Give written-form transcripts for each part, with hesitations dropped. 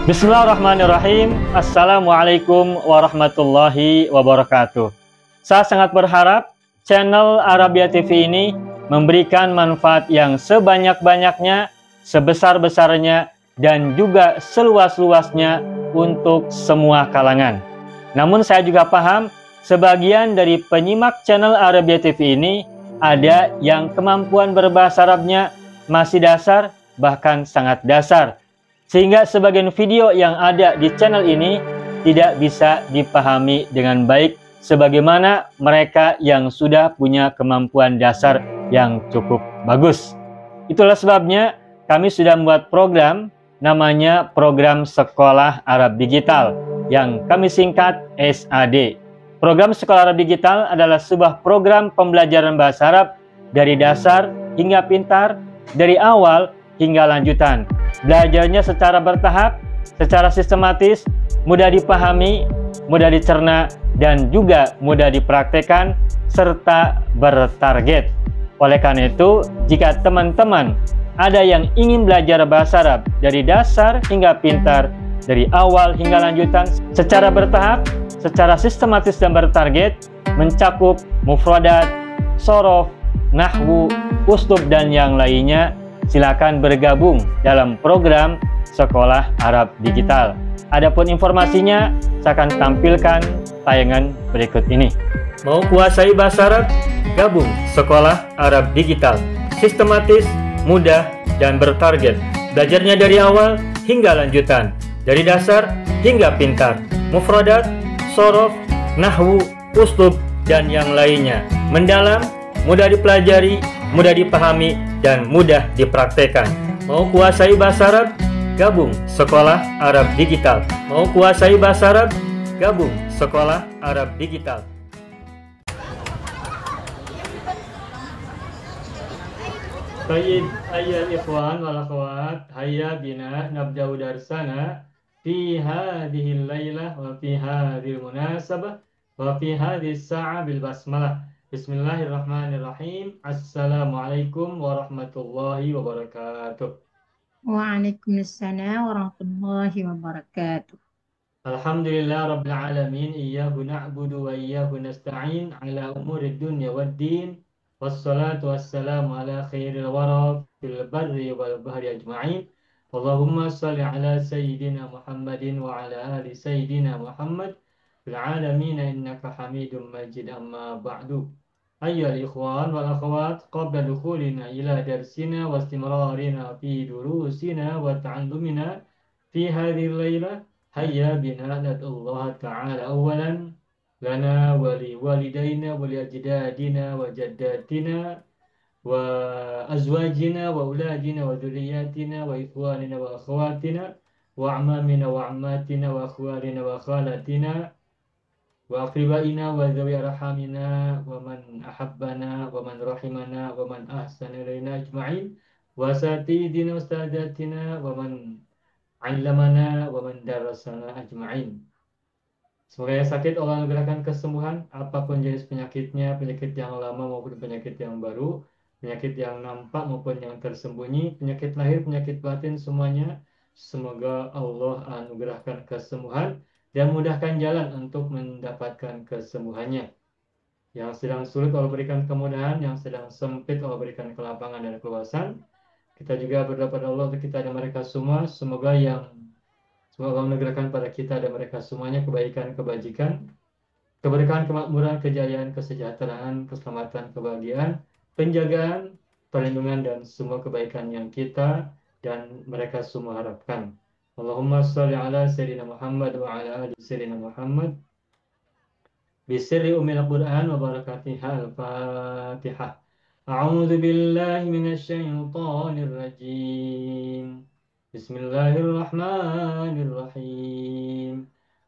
Bismillahirrahmanirrahim. Assalamualaikum warahmatullahi wabarakatuh. Saya sangat berharap channel Arabia TV ini memberikan manfaat yang sebanyak-banyaknya, sebesar-besarnya, dan juga seluas-luasnya untuk semua kalangan. Namun saya juga paham sebagian dari penyimak channel Arabia TV ini ada yang kemampuan berbahasa Arabnya masih dasar, bahkan sangat dasar, sehingga sebagian video yang ada di channel ini tidak bisa dipahami dengan baik sebagaimana mereka yang sudah punya kemampuan dasar yang cukup bagus. Itulah sebabnya kami sudah membuat program namanya Program Sekolah Arab Digital yang kami singkat SAD. Program Sekolah Arab Digital adalah sebuah program pembelajaran bahasa Arab dari dasar hingga pintar, dari awal hingga lanjutan. Belajarnya secara bertahap, secara sistematis, mudah dipahami, mudah dicerna, dan juga mudah dipraktekkan, serta bertarget. Oleh karena itu, jika teman-teman ada yang ingin belajar bahasa Arab dari dasar hingga pintar, dari awal hingga lanjutan, secara bertahap, secara sistematis dan bertarget, mencakup mufradat, shorof, nahwu, uslub, dan yang lainnya, silakan bergabung dalam program Sekolah Arab Digital. Adapun informasinya, saya akan tampilkan tayangan berikut ini. Mau kuasai bahasa Arab? Gabung Sekolah Arab Digital. Sistematis, mudah, dan bertarget. Belajarnya dari awal hingga lanjutan, dari dasar hingga pintar, mufradat, shorof, nahwu, uslub, dan yang lainnya. Mendalam, mudah dipelajari, mudah dipahami, dan mudah dipraktekkan. Mau kuasai bahasa Arab? Gabung Sekolah Arab Digital. Mau kuasai bahasa Arab? Gabung Sekolah Arab Digital. Baik, ayat ikhwan wal akhwat, hayya bina nabda'u darsana fi hadhil lailah wa fi hadhil munasabah wa fi hadhis sa'a bil basmalah. Bismillahirrahmanirrahim. Assalamualaikum warahmatullahi wabarakatuh. Waalaikumsalam warahmatullahi wabarakatuh. Alhamdulillah rabbil alamin, iyyahu na'budu wa iyyahu nasta'in ala umurid dunya wad din. Wassalatu wassalamu ala khairil wara fil barri wal bahri ajma'in. Allahumma salli ala sayyidina Muhammadin wa ala ali sayyidina Muhammad fil alamin innaka hamidum majid, amma ba'du. Ayyuhal ikhwan wal akhwat, qabla dukhulina ila darsina wa istimrarina fi durusina wa ta'allumina fi hadhihi al-lailah, hayya bina nad'ullaha ta'ala awalan lana wa li walidayna wa li ajdadina wa jaddatina wa azwajina wa auladina wa dhurriyyatina wa ikhwanina wa akhwatina wa a'mamina wa ammatina wa akhwalina wa khalatina wa aqribaina wa dhawi arhamina wa man ahabbana wa man rahimana wa man ahsana ilaina ajma'in wa satidina ustadatina wa man 'allamana wa man darasana ajma'in. Semoga yang sakit Allah anugerahkan kesembuhan, apapun jenis penyakitnya, penyakit yang lama maupun penyakit yang baru, penyakit yang nampak maupun yang tersembunyi, penyakit lahir, penyakit batin, semuanya. Semoga Allah anugerahkan kesembuhan dan mudahkan jalan untuk mendapatkan kesembuhannya. Yang sedang sulit Allah berikan kemudahan, yang sedang sempit Allah berikan kelapangan dan keluasan. Kita juga berdoa pada Allah untuk kita dan mereka semua. Semoga Allah menegakkan pada kita dan mereka semuanya kebaikan, kebajikan, keberkahan, kemakmuran, kejayaan, kesejahteraan, keselamatan, kebahagiaan, penjagaan, perlindungan, dan semua kebaikan yang kita dan mereka semua harapkan. Allahumma sholli ala sayyidina Muhammad wa ala ali sayyidina Muhammad bisirri umil Qur'an wa barakatiha al-Fatihah. A'udzu billahi minasy syaithanir rajim. Bismillahirrahmanirrahim.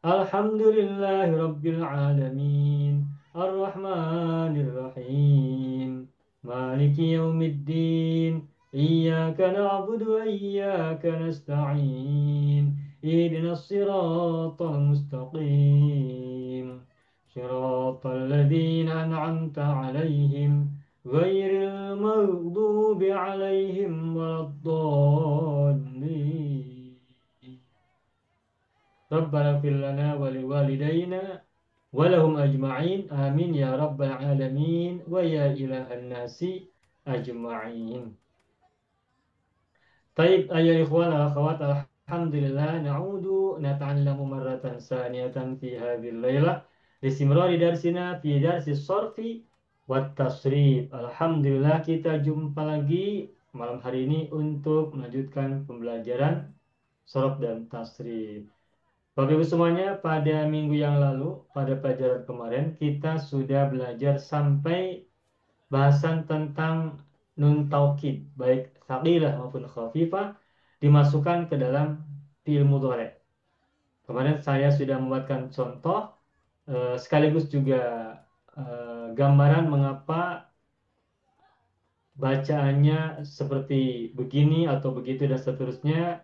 Alhamdulillahi rabbil alamin. Ar-Rahmanir Rahim. Maliki yaumiddin. Iyyaka na'budu wa iyyaka nasta'in. Ihdinas siratal mustaqim. Siratal ladzina an'amta 'alaihim ghairil maghdubi 'alaihim waladdallin. Rabbana fir lana wa liwalidayna wa lahum ajma'in. Amin ya rabbal alamin wa ya ilahan nasi ajma'in. Taib ayol ikhwan al akhwat, alhamdulillah na'udu nata'allamu marratan saniyatan fi hadhil lailah listimrari darsina fi darsi sorfi wat tasrif. Alhamdulillah kita jumpa lagi malam hari ini untuk melanjutkan pembelajaran sorof dan tasrif. Bapak Ibu semuanya, pada minggu yang lalu, pada pelajaran kemarin, kita sudah belajar sampai bahasan tentang nun taukid, baik tsaqilah maupun khafifah, dimasukkan ke dalam fi'il mudhari'. Kemarin saya sudah membuatkan contoh, sekaligus juga gambaran mengapa bacaannya seperti begini atau begitu dan seterusnya.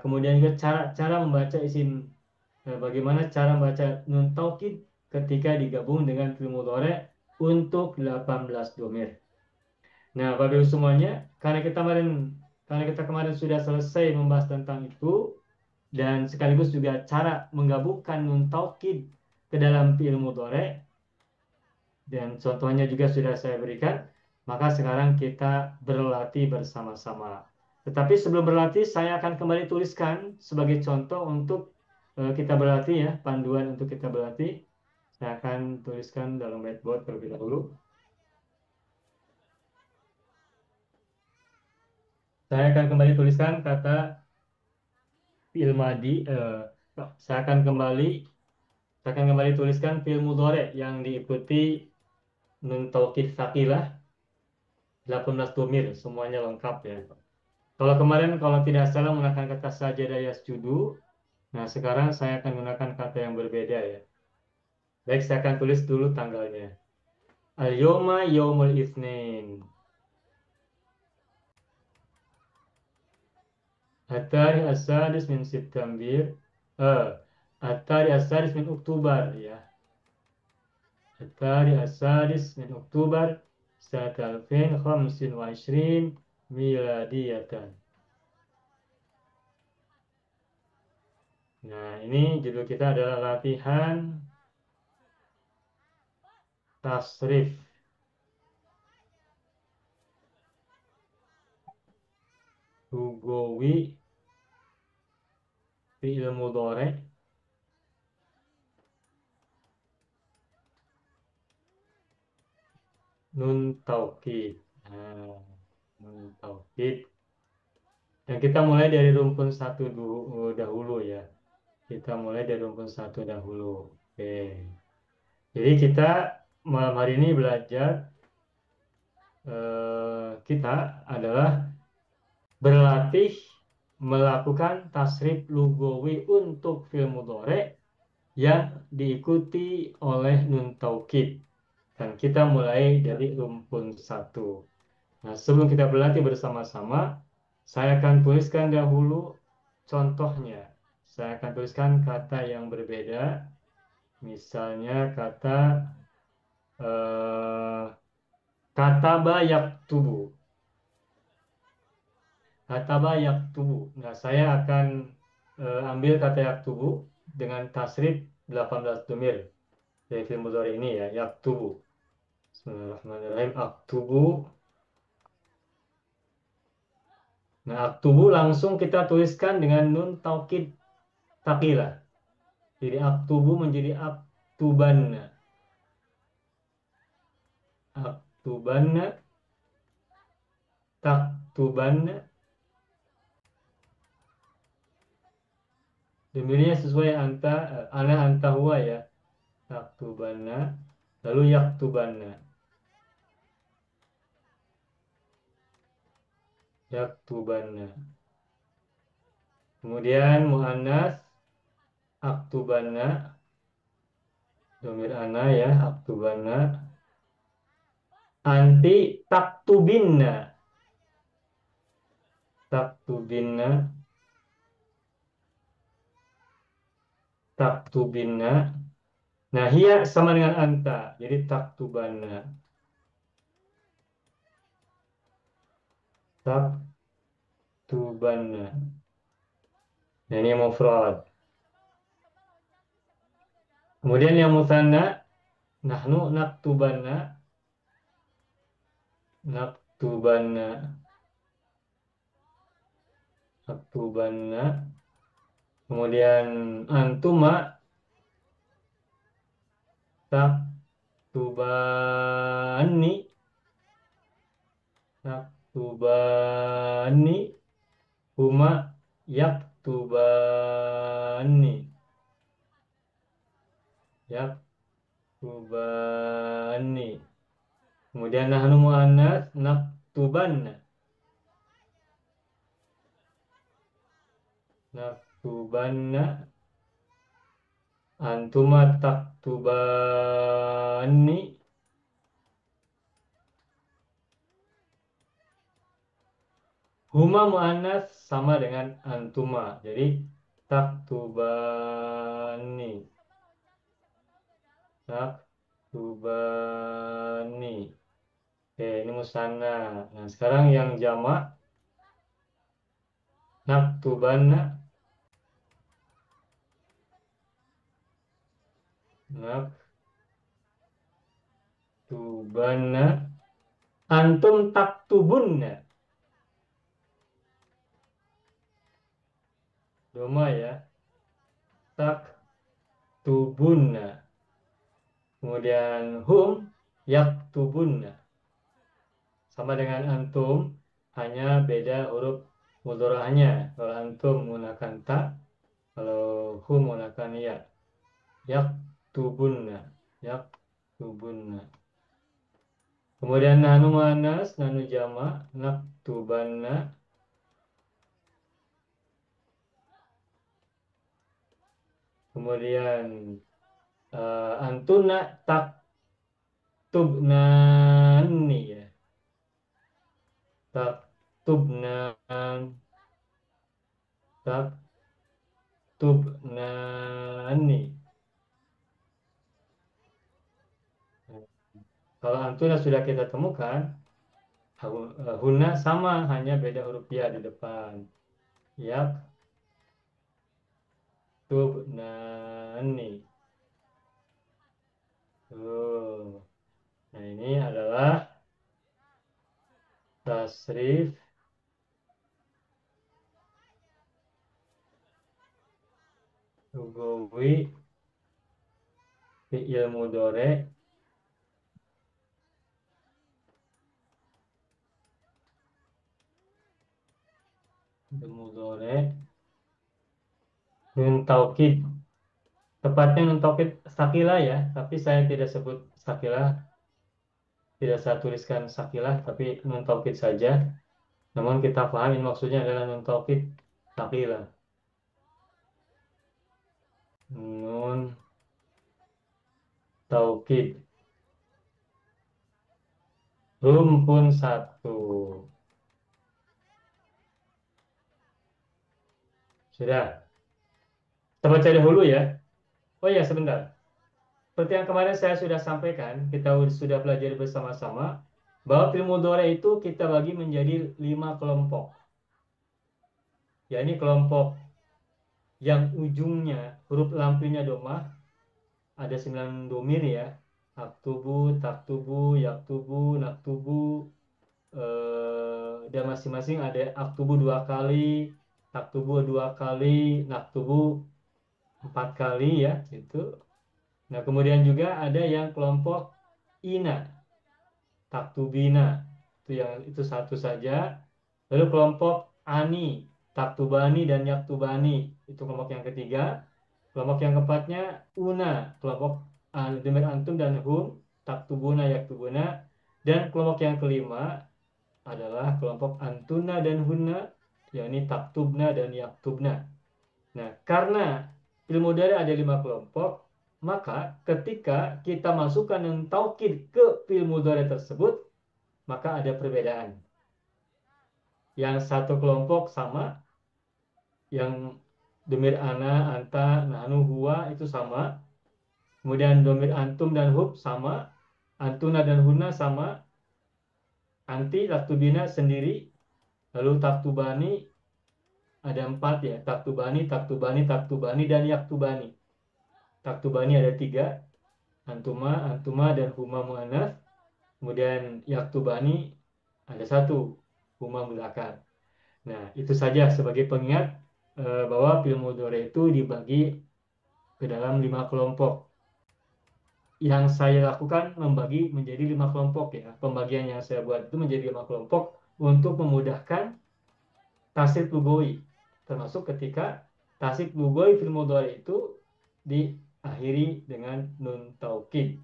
Kemudian juga cara membaca isim, bagaimana cara membaca nun taukid ketika digabung dengan fi'il mudhari' untuk 18 domir. Nah, Bapak Ibu semuanya, karena kita kemarin sudah selesai membahas tentang itu dan sekaligus juga cara menggabungkan nun taukid ke dalam fi'il mudhari' dan contohnya juga sudah saya berikan, maka sekarang kita berlatih bersama-sama. Tetapi sebelum berlatih, saya akan kembali tuliskan sebagai contoh untuk kita berlatih ya, panduan untuk kita berlatih. Saya akan tuliskan dalam whiteboard terlebih dahulu. Saya akan kembali tuliskan kata fi'il madi. Saya akan kembali saya akan kembali tuliskan fi'il mudhari' yang diikuti nun taukid tsaqilah 18 domir, semuanya lengkap ya. Kalau kemarin kalau tidak salah menggunakan kata sajada yasjudu, nah sekarang saya akan menggunakan kata yang berbeda ya. Baik, saya akan tulis dulu tanggalnya. Al-yawma yaumul itsnin. At-tarikh as-sadis min September. At-tarikh as-sadis min Oktober ya. At-tarikh as-sadis min Oktober sanat 2025 miladiyatan. Nah, ini judul kita adalah latihan tasrif lugawi fi'il mudhari' nun taukid. Nah, nun taukid. Dan kita mulai dari rumpun satu dahulu ya. Kita mulai dari rumpun satu dahulu. Oke. Jadi kita malam hari ini belajar, kita adalah berlatih melakukan tasrif lugawi untuk fi'il mudhari' yang diikuti oleh nun taukid. Dan kita mulai dari rumpun satu. Nah, sebelum kita berlatih bersama-sama, saya akan tuliskan dahulu contohnya. Saya akan tuliskan kata yang berbeda. Misalnya eh, kata bayak tubuh. Kata bayak tubuh. Nah, saya akan ambil kata yak tubuh dengan tasrif 18 domir dari film mudhari ini ya, yak tubuh. Bismillahirrahmanirrahim. Aktubu. Nah, aktubu langsung kita tuliskan dengan nun taukid taqilah. Jadi aktubu menjadi aktubanna. Aktubanna, taktubanna. Domirnya sesuai ana anta huwa ya. Taktubanna. Lalu yaktubanna. Yaktubanna. Kemudian muannas aktubanna. Domir ana ya, aktubanna. Anti taktubinna. Taktubinna. Taktubinna. Nah, hiya sama dengan anta. Jadi taktubanna. Taktubanna. Nah, ini mufrad. Kemudian yang musanna, nahnu naktubanna, naktubanna, naktubanna. Kemudian antuma taktubani, taktubani, huma yaktubani, yaktubani. Kemudian nahnu muannas naktubanna, naktubanna, antuma taktubani. Huma muannas sama dengan antuma. Jadi taktubani, taktubani. Oke, ini musanna. Nah, sekarang yang jamak naktubanna, naktubanna, antum taktubunna. Doma ya, taktubunna. Kemudian hum yaktubunna. Sama dengan antum, hanya beda huruf mudhora'nya. Kalau antum menggunakan ta, kalau hum menggunakan ya. Yaktubunna, yaktubunna. Kemudian nahnu muannas, nahnu jama, naktubanna. Kemudian antuna taktubnani ya. Taktubnan, taktubnani. Kalau antuna sudah kita temukan, huna sama, hanya beda huruf ya di depan. Yaktubnani. Tuh. Nah, ini adalah tasrif lugawi fi'il mudhari nun taukid. Tepatnya nun taukid sakilah ya, tapi saya tidak sebut sakilah, tidak saya tuliskan sakilah, tapi nun taukid saja. Namun kita paham ini maksudnya adalah nun taukid sakilah. Nun taukid. Rumpun satu. Sudah. Kita baca dahulu ya. Oh ya, sebentar. Seperti yang kemarin saya sudah sampaikan, kita sudah pelajari bersama-sama, bahwa fi'il mudhari itu kita bagi menjadi 5 kelompok. Ya, ini kelompok yang ujungnya huruf lampinya domah, ada 9 domir ya. Aktubu, taktubu, yaktubu, naktubu, dan masing-masing ada aktubu 2 kali, taktubu 2 kali, naktubu 4 kali ya, itu. Nah, kemudian juga ada yang kelompok ina, taktubina, itu yang itu satu saja. Lalu kelompok ani, taktubani dan yaktubani, itu kelompok yang ketiga. Kelompok yang keempatnya una, kelompok demir antum dan hum, taktubuna, yaktubuna. Dan kelompok yang kelima adalah kelompok antuna dan hunna, yakni taktubna dan yaktubna. Nah, karena fi'il mudhari ada 5 kelompok, maka ketika kita masukkan nun taukid ke fi'il mudhari tersebut, maka ada perbedaan. Yang satu kelompok sama, yang domir ana, anta, nahnu, huwa itu sama. Kemudian domir antum dan hub sama, antuna dan hunna sama, anti, taktubina sendiri, lalu taktubani ada 4 ya, taktubani, taktubani, taktubani, dan yaktubani. taktubani ada 3, antuma, antuma, dan huma muannats. Kemudian yaktubani ada 1, huma mudzakkar. Nah, itu saja sebagai pengingat bahwa fi'il mudhari itu dibagi ke dalam 5 kelompok. Yang saya lakukan membagi menjadi 5 kelompok ya. Pembagian yang saya buat itu menjadi 5 kelompok untuk memudahkan tasrif lugawi. Termasuk ketika tasrif lugawi fil mudhari itu diakhiri dengan nun taukid,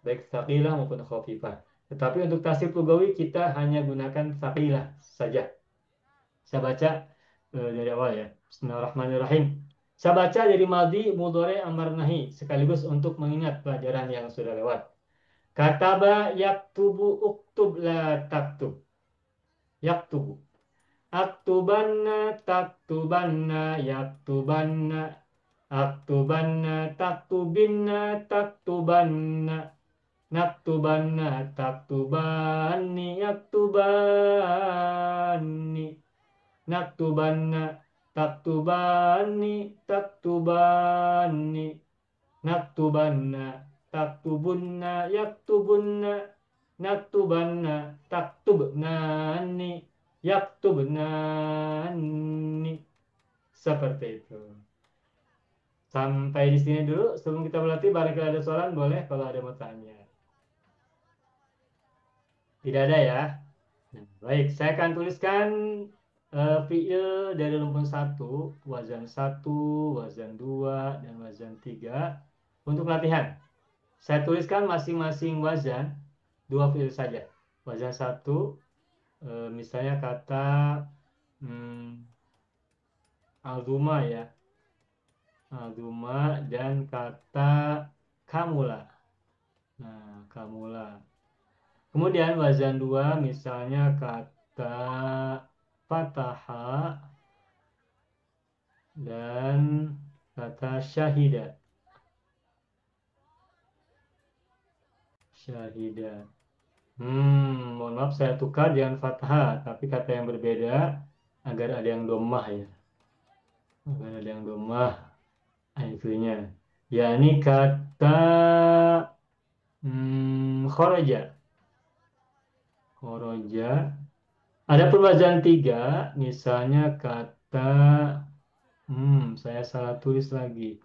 baik tsaqilah maupun khafifah. Tetapi untuk tasrif lugawi kita hanya gunakan tsaqilah saja. Saya baca dari awal ya. Bismillahirrahmanirrahim. Saya baca dari madhi, mudhari, amar, nahi sekaligus untuk mengingat pelajaran yang sudah lewat. Kataba yaktubu uktub la taktub. Yaktubu. Aktubanna taktubanna yaktubanna. Aktubanna taktubinna taktubanna. Naktubanna taktubanni yaktubanni. Naktubanna taktubanni taktubanni. Naktubanna taktubunna yaktubunna. Naktubanna taktubnani yaktubnani. Seperti itu. Sampai di sini dulu. Sebelum kita berlatih, barangkali ada soalan, boleh kalau ada mau tanya. Tidak ada ya? Nah, baik, saya akan tuliskan fi'il dari rumpun 1, wazan 1, wazan 2, dan wazan 3 untuk latihan. Saya tuliskan masing-masing wazan 2 fi'il saja. Wazan 1, misalnya kata azuma ya. Azuma dan kata kamula. Nah, kamula. Kemudian wazan 2 misalnya kata fataha dan kata syahida. Syahida. Mohon maaf saya tukar dengan fathah, tapi kata yang berbeda agar ada yang domah ya. Agar ada yang domah akhirnya. Yakni kata kharaja. Kharaja. Ada wazan 3, misalnya kata saya salah tulis lagi.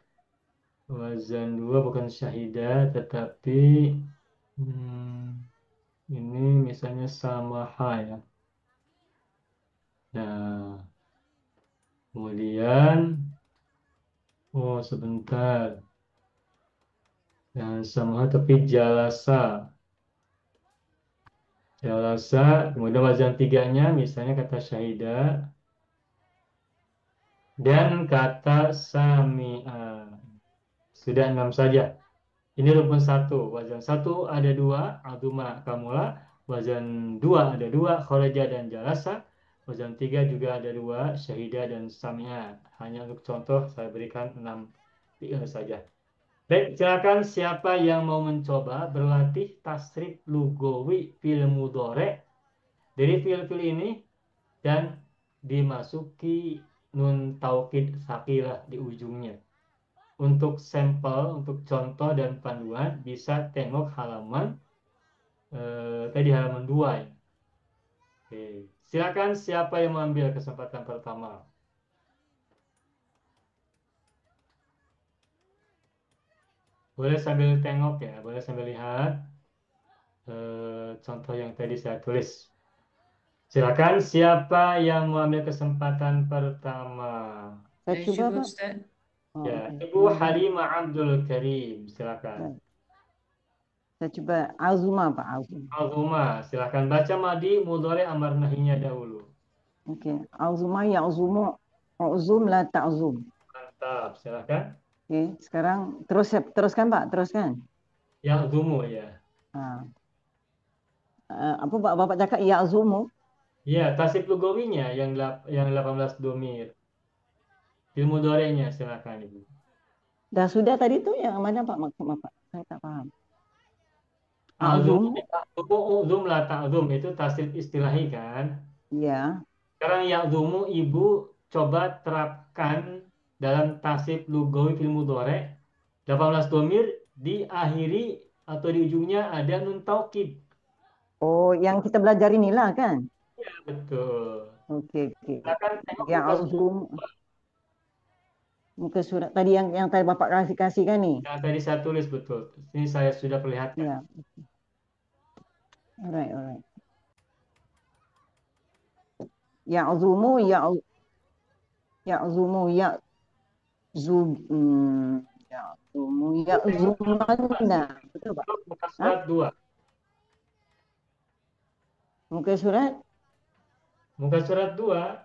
Wazan 2 bukan syahida, tetapi ini misalnya samaha ya. Nah, kemudian, sebentar. Jangan samaha tapi jalasa. Jalasa, kemudian wazan 3-nya misalnya kata syahida. Dan kata sami'a. Sudah 6 saja. Ini rumpun 1. Wazan 1 ada 2, azuma kamula. Wazan 2 ada 2, kharaja dan jalasa. Wazan 3 juga ada 2, syahida dan sami'a. Hanya untuk contoh saya berikan 6 fi'il saja. Baik, silakan siapa yang mau mencoba berlatih tasrif lugawi fi'il mudhari dari fi'il-fi'il ini dan dimasuki nun taukid sakilah di ujungnya. Untuk sampel, untuk contoh dan panduan bisa tengok halaman tadi halaman 2 ya. Oke, silakan siapa yang mengambil kesempatan pertama. Boleh sambil tengok ya, boleh sambil lihat contoh yang tadi saya tulis. Silakan siapa yang mengambil kesempatan pertama. Saya Saya coba, coba, Pak. Ustaz. Ya, Oke. Ibu Halimah Abdul Karim, silakan. Baik. Saya coba azuma, Pak. Azuma. Azuma, silakan baca madi mudhari amar nahinya dahulu. Oke. Azuma ya'zumu. Uzum la ta'zum. Mantap, silakan. Oke. Sekarang teruskan, Pak. Teruskan. Ya'zumu ya. Ah. Apa Bapak cakap ya'zumu? Ya, tasib lugawinya yang 18 domir. Ilmu mudhari'nya silakan Ibu. Dah sudah tadi tuh yang mana Pak maksud Bapak? Saya tak paham. Azum, Azum. uzum la ta'zum itu tasib istilahi kan. Ya. Sekarang ya'zumu Ibu coba terapkan dalam tasib lugawi fil mudhari' 18 domir diakhiri atau di ujungnya ada nun taukid. Oh, yang kita belajar inilah kan? Ya, betul. Oke, oke. Silakan tengok muka surat Ya'zum, muka surat tadi yang tadi Bapak kasih kan nih. yang tadi saya tulis, betul. Ini saya sudah perlihatkan. Ya, alright, alright. Ya'zumu, ya'zumu, ya'zumu, ya'zumanna. Betul, Pak? Tengok muka Hah? surat 2. Muka surat? Muka surat 2.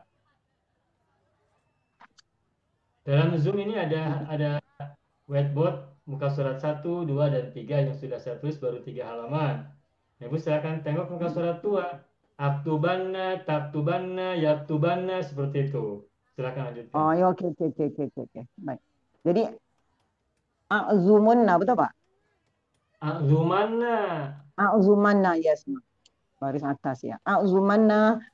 Dalam Zoom ini ada whiteboard muka surat 1, 2, dan 3 yang sudah saya tulis baru 3 halaman. Ibu silakan tengok muka surat 2. Aktubanna, taktubanna, yaktubanna, seperti itu. Silakan lanjutkan. Oh, ya, oke, oke, oke, oke, oke, oke. Baik. Jadi, a'zumunna, betul, Pak? Akzumanna. A'zumanna, yes, baris atas ya. A'zumanna,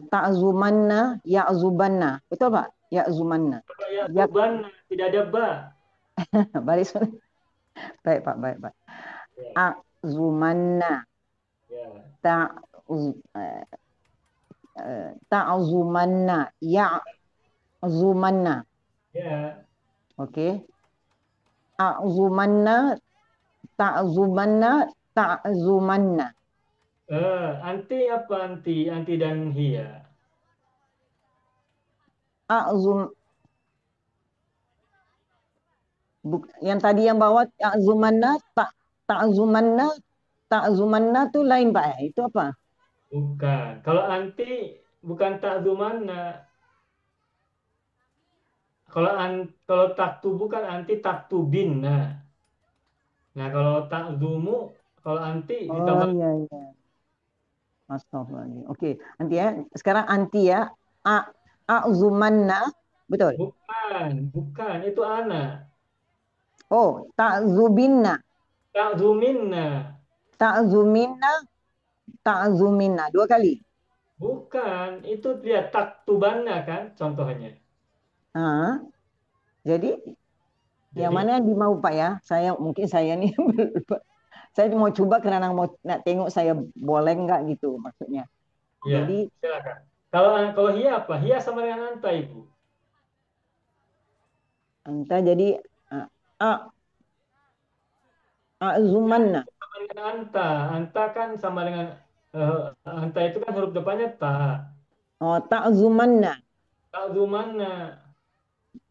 ta'zumanna, ya'zubanna. Betul, Pak? Ya'zumanna. Yak, Yaktubanna, tidak ada ba. baris. Baik, Pak, baik, Pak. Ya, A'zumanna, ya, ta'uz, ta'zumanna, ya'zumanna. ya. Oke. A'zumanna, ta'zumanna, ta'zumanna. Anti apa anti? Anti dan hia. A'zum, yang tadi yang bawa ta'zumanna, ta'zumanna, ta'zumanna tuh lain, Pak. Itu apa? Bukan. Kalau anti bukan takzumanna. Kalau taktubu kan anti taktubin. Nah, kalau takzumu, kalau anti Oh, ditambah iya, iya. Astagfirullahaladzim. Oke, nanti ya. Sekarang anti ya. A'zumanna. Betul. bukan itu ana. Oh, ta'zubinna. Takzuminna. Ta'zuminna. Ta'zuminna. Dua kali. Bukan, itu dia taktubanna kan contohnya. Ah, jadi yang Jadi mana yang dimau Pak ya? Mungkin saya nih saya mau coba karena mau nak tengok saya boleh nggak gitu maksudnya. ya, Jadi silakan. Kalau hia apa? Hia sama dengan anta, Ibu. anta jadi ah, ah, a'zumanna. Sama dengan anta. Anta kan sama dengan eh, anta itu kan huruf depannya ta. Oh, ta'zumanna. Takzumanna.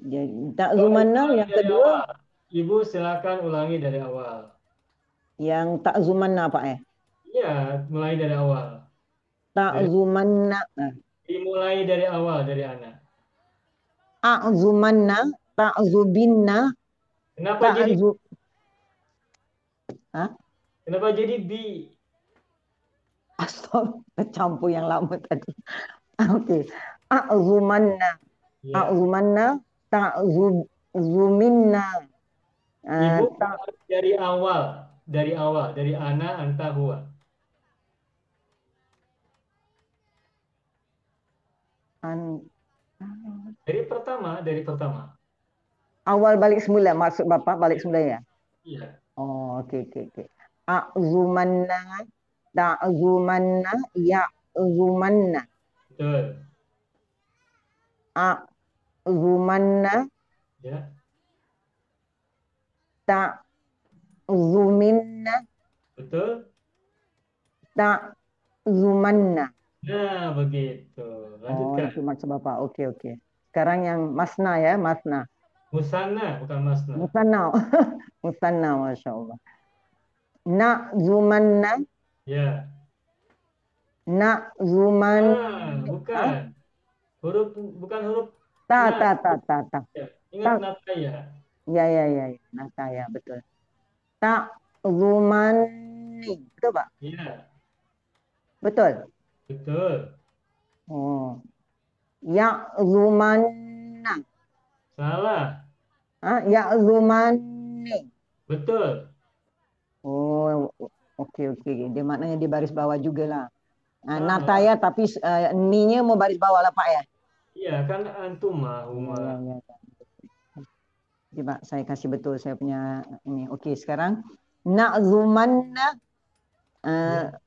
Jadi Coba ta'zumanna ulangi yang dari kedua awal. Ibu silakan ulangi dari awal. yang ta'zumanna Pak ya? Iya, mulai dari awal. Dari Ta'zumanna. Nah, dimulai dari awal dari anak. a'zumanna, ta'zubinna, Kenapa jadi ta'zu. Hah? kenapa jadi bi? Astaga, tercampur yang lama tadi. Oke. A'zumanna, Ya. a'zumanna, ta'zuminna. Ibu Ta, dari awal, dari ana, anta, huwa. an, Dari pertama. awal balik semula maksud Bapak balik Iya, semula ya. iya, Oh, oke, oke, oke. A'zumanna, ta'zumanna, ya'zumanna. betul. A'zumanna, Ya, ta'zuminna, betul. ta'zumanna. Nah, begitu. Oh, Lanjutkan. itu maksud Bapak. Oke, oke. Sekarang yang masna ya, masna. Musanna, bukan masna. Musanna. Musanna, Masya Allah. Na'zumanna, Ya. na'zuman. Hah? Bukan. Huruf bukan huruf Ta, na. ta, ta, ta, ta. Ya. Ingat Ta, nata ya. ya, ya, ya, ya. Nata ya, betul. Ta'zumani. Betul, Pak? Iya, Betul. betul. Oh. Ya'zumanna. Salah. Ya'zumani. Betul. Oh, oke, oke. Dia maknanya di baris bawah juga lah. Nata Salah. ya, tapi ni-nya mau baris bawah lah, Pak ya? Iya, kan antuma, Ya, huma. ya, ya. Coba saya kasih betul saya punya ini. Oke, sekarang na'zumanna eh, Ya.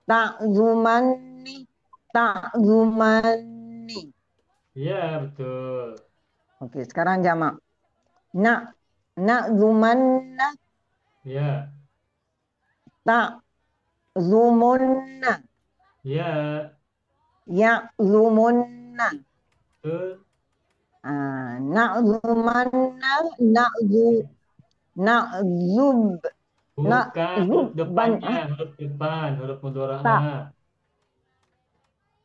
ta'zumanni ta'zumanni. Iya, betul. Oke, sekarang jamak. Na na'zumanna Ya. ta'zumunna Ya, ya'zumunna. betul. Na'zumanna na'zu na'zub Bukan huruf na'zubban depannya, huruf depan, huruf mudora'na. tak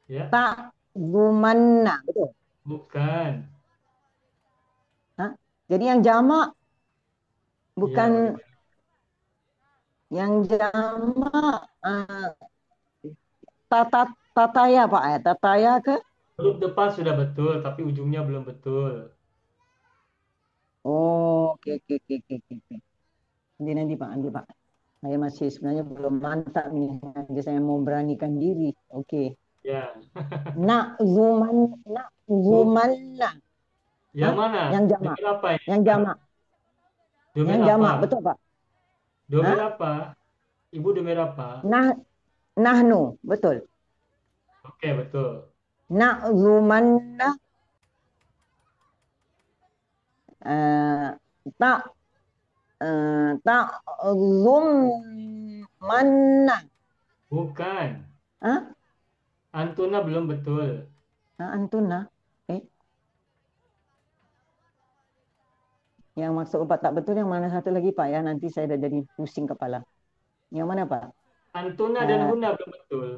Ya, ta'zumanna. Betul. bukan. Hah? Jadi yang jamak Iya, bukan bagaimana? yang jamak tata tataya Pak ya. Tataya ke? Huruf depan sudah betul, tapi ujungnya belum betul. Oh, oke oke oke oke oke. Nanti Pak, nanti Pak. Saya masih sebenarnya belum mantap nih. Nanti saya mau beranikan diri. Oke. Ya. Nak Bu, zumanna. yang Hah? mana? Yang jamak. Domain apa ini? Yang jamak. Yang Domain jamak, apa? betul Pak. Domain Hah? apa? Ibu domain apa? Nah, nahnu, betul. Oke, betul. Nak zumanna eh, tak tak zum mana. Bukan. Hah? Antuna belum betul. Antuna. Eh, yang maksud Pak tak betul yang mana satu lagi Pak ya? Nanti saya dah jadi pusing kepala. Yang mana Pak? Antuna dan Eh, huna belum betul.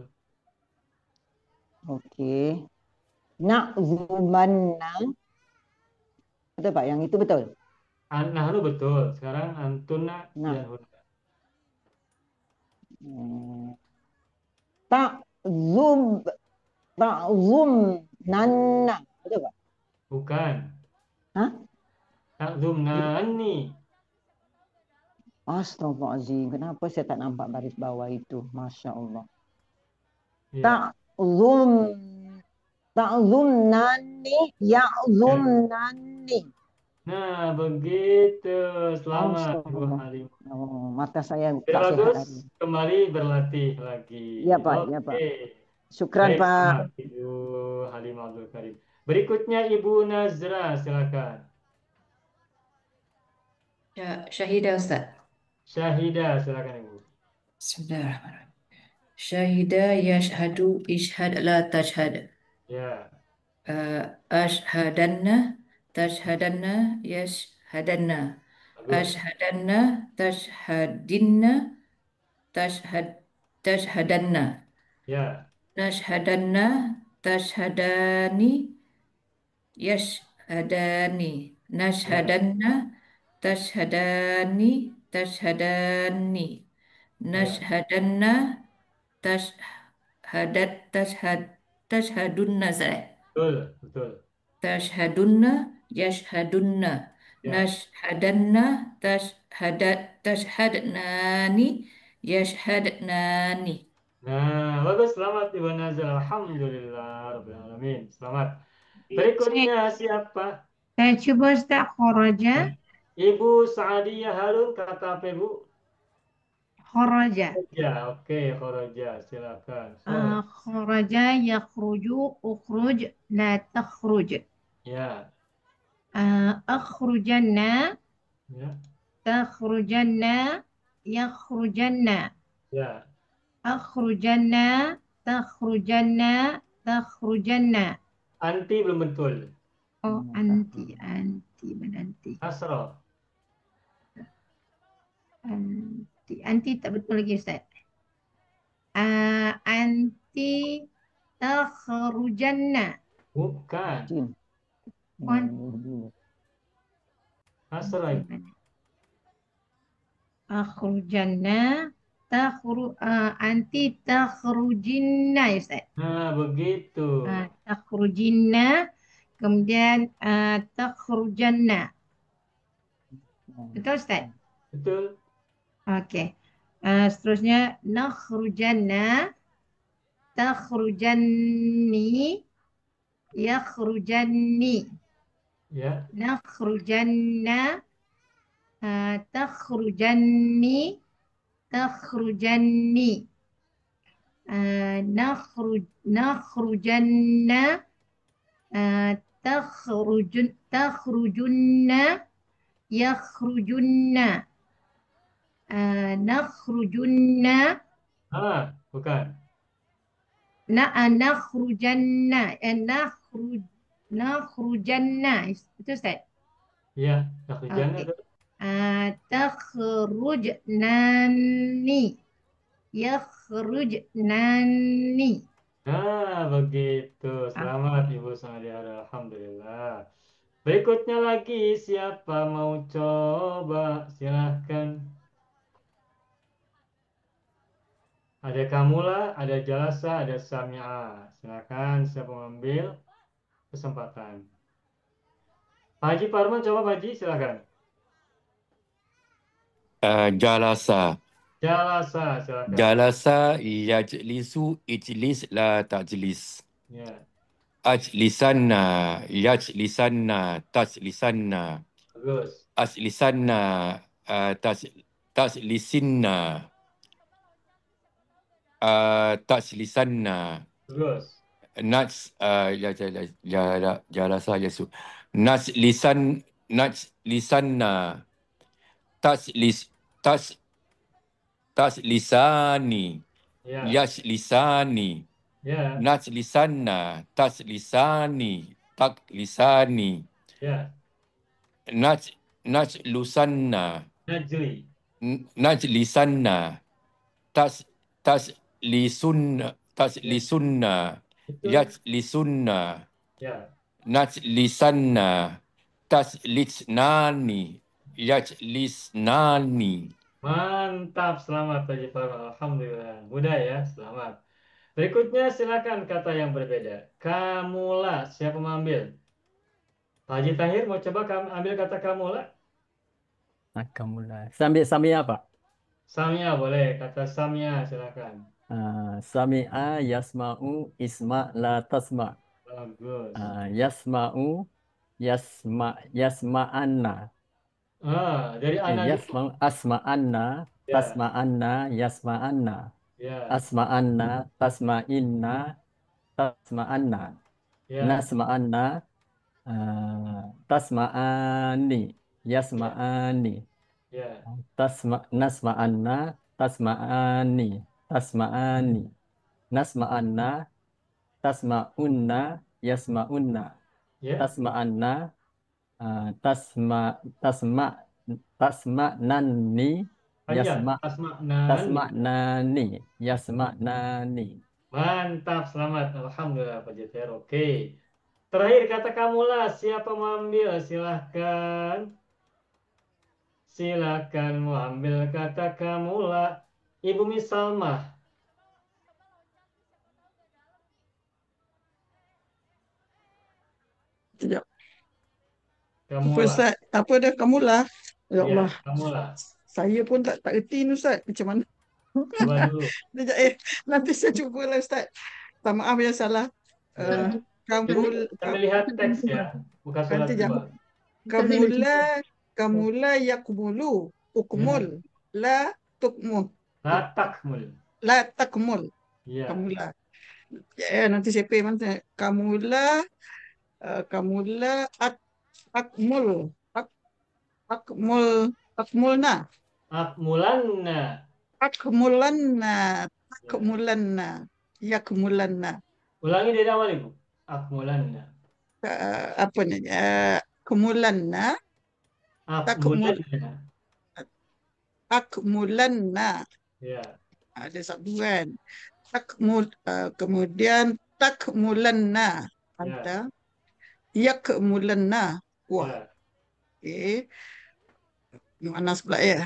oke. Nak zumanna. Betul Pak, yang itu betul. Nahnu betul. Sekarang antuna Nah, dan huna. hmm, tak zum tak zum nana. Betul Pak? Bukan. Hah? Takzumnani. Astagfirullahaladzim. Kenapa saya tak nampak baris bawah itu? Masya Allah. Ya. Ta'zum ta'zumnani Ya. ya'zumnani. Nah, begitu. Selamat, Ibu Astagfirullah. Halim. Oh, mata saya Sudah tak sehat bagus. hari ini. Kembali berlatih lagi. Iya Pak, iya Oke. Pak. Syukran Baik, Pak. selamat Ibu Halim Abdul Karim. Berikutnya Ibu Nazra, silakan. Syahidah Ustaz. Syahidah, silakan Ibu. Bismillahirrahmanirrahim. Syahida yashhadu ishhad la tashhad. Ya, Ashhadanna tashhadanna yashhadanna. bagus. Ashhadanna tashhadinna tashhadanna. Ya, Nashhadanna tashhadani yashhadani. ya, Nashhadanna tashhadani. ya. Nashhadanna tashhad tashhadunna saya. Betul, betul. Tashhadunna yashhadunna. Ya. Nashhadanna tashhadnani yashhadnani. Nah, bagus. Selamat Ibu Nazra. Alhamdulillah, Rabbil Alamin. Selamat. Saya, Berikutnya siapa? saya coba Ustaz kharaja, Ibu Saadiyah Harun, kata apa Ibu? kharaja. Ya, oke, Khoroja. Silakan. Kharaja yakhruju, ukhruj, la takhruj. Ya, Akhrujanna, ya, takhrujanna, yakhrujanna. ya. Akhrujanna, takhrujanna, takhrujanna. Anti belum betul. Oh, anti, menanti. Asro. Anti tak betul lagi Ustaz. Anti takhrujanna. Bukan. Jin. Wan, Asro. akhrujanna anti takhrujinna ya Ustaz. Nah, begitu. Takhrujinna kemudian takhrujanna. Betul Ustaz? Betul. Oke. Seterusnya nakhrujanna takhrujanni yakhrujanni. Ya. Nakhrujanna, takhrujanni, takhrujanni. Nakhrujanna, takhrujunna, yakhrujunna. Nakhrujunna, Bukan. nakhrujanna, nakhrujanna. Itu Ustaz. Ya, takhrujanna Oke. tuh. Takhrujnani, yakhrujnani. Nah, begitu. Selamat Ibu Sadiara. Alhamdulillah. Berikutnya lagi, siapa mau coba? Silahkan. Ada Kamula, ada Jalasa, ada Sami'a. Silahkan, siapa mengambil kesempatan. Pak Haji Parman, coba Pak Haji, silahkan. Jalasa. Jalasa, silahkan. Jalasa yajlisu ijlis la tajlis. Ya, Ajlisanna yajlisanna tajlisanna. bagus. Ajlisanna tajlisinna. Tajlisanna. Bagus. Jalasa yasu. Najlisanna tajlisani. Ya, Yajlisani. ya, Najlisanna tajlisani taklisani. ya. Najlusanna Najli. najlisanna tajlisunna Itu, yajlisunna ya. najlisanna tajlisnani yajlisnani. Mantap, selamat Pak Haji Parman. Alhamdulillah. Mudah ya, selamat. Berikutnya silakan kata yang berbeda. Kamula, siapa mengambil? Pak Haji Tahir mau coba ambil kata kamula? Kamula. Samia Pak. Samia boleh, kata Samia silakan. Sami'a yasma'u isma la tasma. Bagus. Yasma'u yasma'anna. Dari Ana dulu. Yasma'u asma'anna Ya, tasma'anna yasma'anna. ya, Asma'anna tasma'inna tasma'anna. ya, Nasma'anna tasma'ani yasma'ani. ya, Nasma'anna tasma'ani tasma'ani. Nasma'anna tasma'unna yasma'unna. ya. Tasma'anna tasma'nanni Panjang. Asma'nan. tasma'nani yasma'nani. Mantap, selamat. Alhamdulillah Pak Haji Tahir. Oke. Terakhir kata kamula, siapa mau ambil? Silahkan. Silakan mau ambil kata kamula. Ibu Misalmah. Sekejap. Apa Kamula. Ustaz? Apa dah kamulah? Ya Ya, Allah. kamula. Saya pun tak erti ni Ustaz. Macam mana? Coba dulu. Sekejap, nanti saya cubalah Ustaz. Tak maaf ya salah. Ya. Kamul, Sambil lihat teks ya. Bukan surat nanti jam. dua. Kamula yakmulu. Ukmul. La tukmul. La takmul. La takmul. Ya. Kamula. Ya, nanti saya pay mana. Kamula. Kamula akmul. Akmul. Akmulna. Akmulanna. Akmulanna. Akmulanna. Yakmulanna. Ulangi dari awal Ibu. Akmulanna. Apa ni? Kemulanna. Akmulanna. Akmulanna. Ya. Ada satu kan. Kemudian takmulanna. Anta. Yakmulanna. Wah. Ya. Okay. Mana sebelah ya?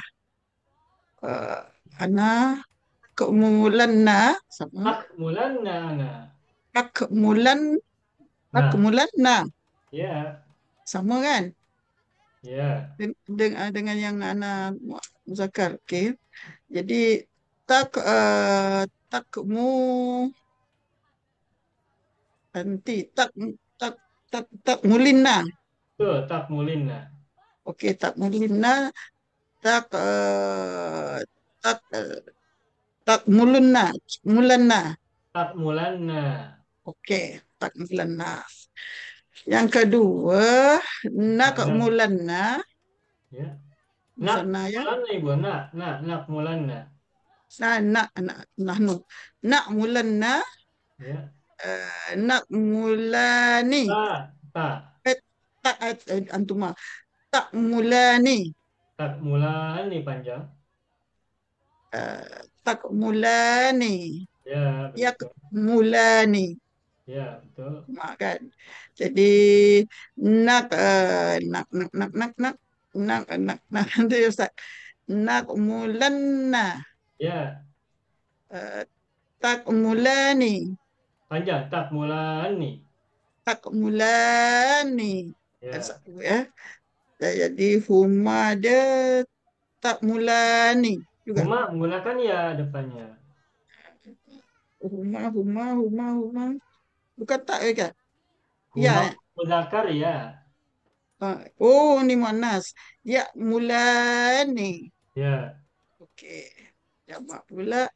Ana kemulanna sama. Akmulanna ana. Akmulanna Ya. sama kan? Ya. Dengan yang ana muzakkar. Okey. Jadi takmu nanti tak mulinna. Betul, takmulinna. Okey, takmulinna, tak tak takmulunna, mulanna. Takmulanna. Okey, takmulanna. Yang kedua, Panjang. nakmulanna, Ya. musanna ya. Nakmulanna Ibu. Nakmulanna. Nahnu. Nakmulanna, Ya. nakmulani. Ta. Tak antuma. Takmulani. Takmulani panjang. Takmulani. Ya, betul. Yakmulani. Ya, betul. Kan. Jadi nak nanti Ustaz. Nakmulanna. Ya, Takmulani. panjang. Takmulani. Takmulani. Ya. Satu ya. Jadi huma dia takmulani juga. Huma menggunakan ya depannya. Huma. Bukan tak ya kan? Huma Ya. mudzakkar ya. Oh, ni muannas. Ya mulani. Ya. Okey. Jamak pula.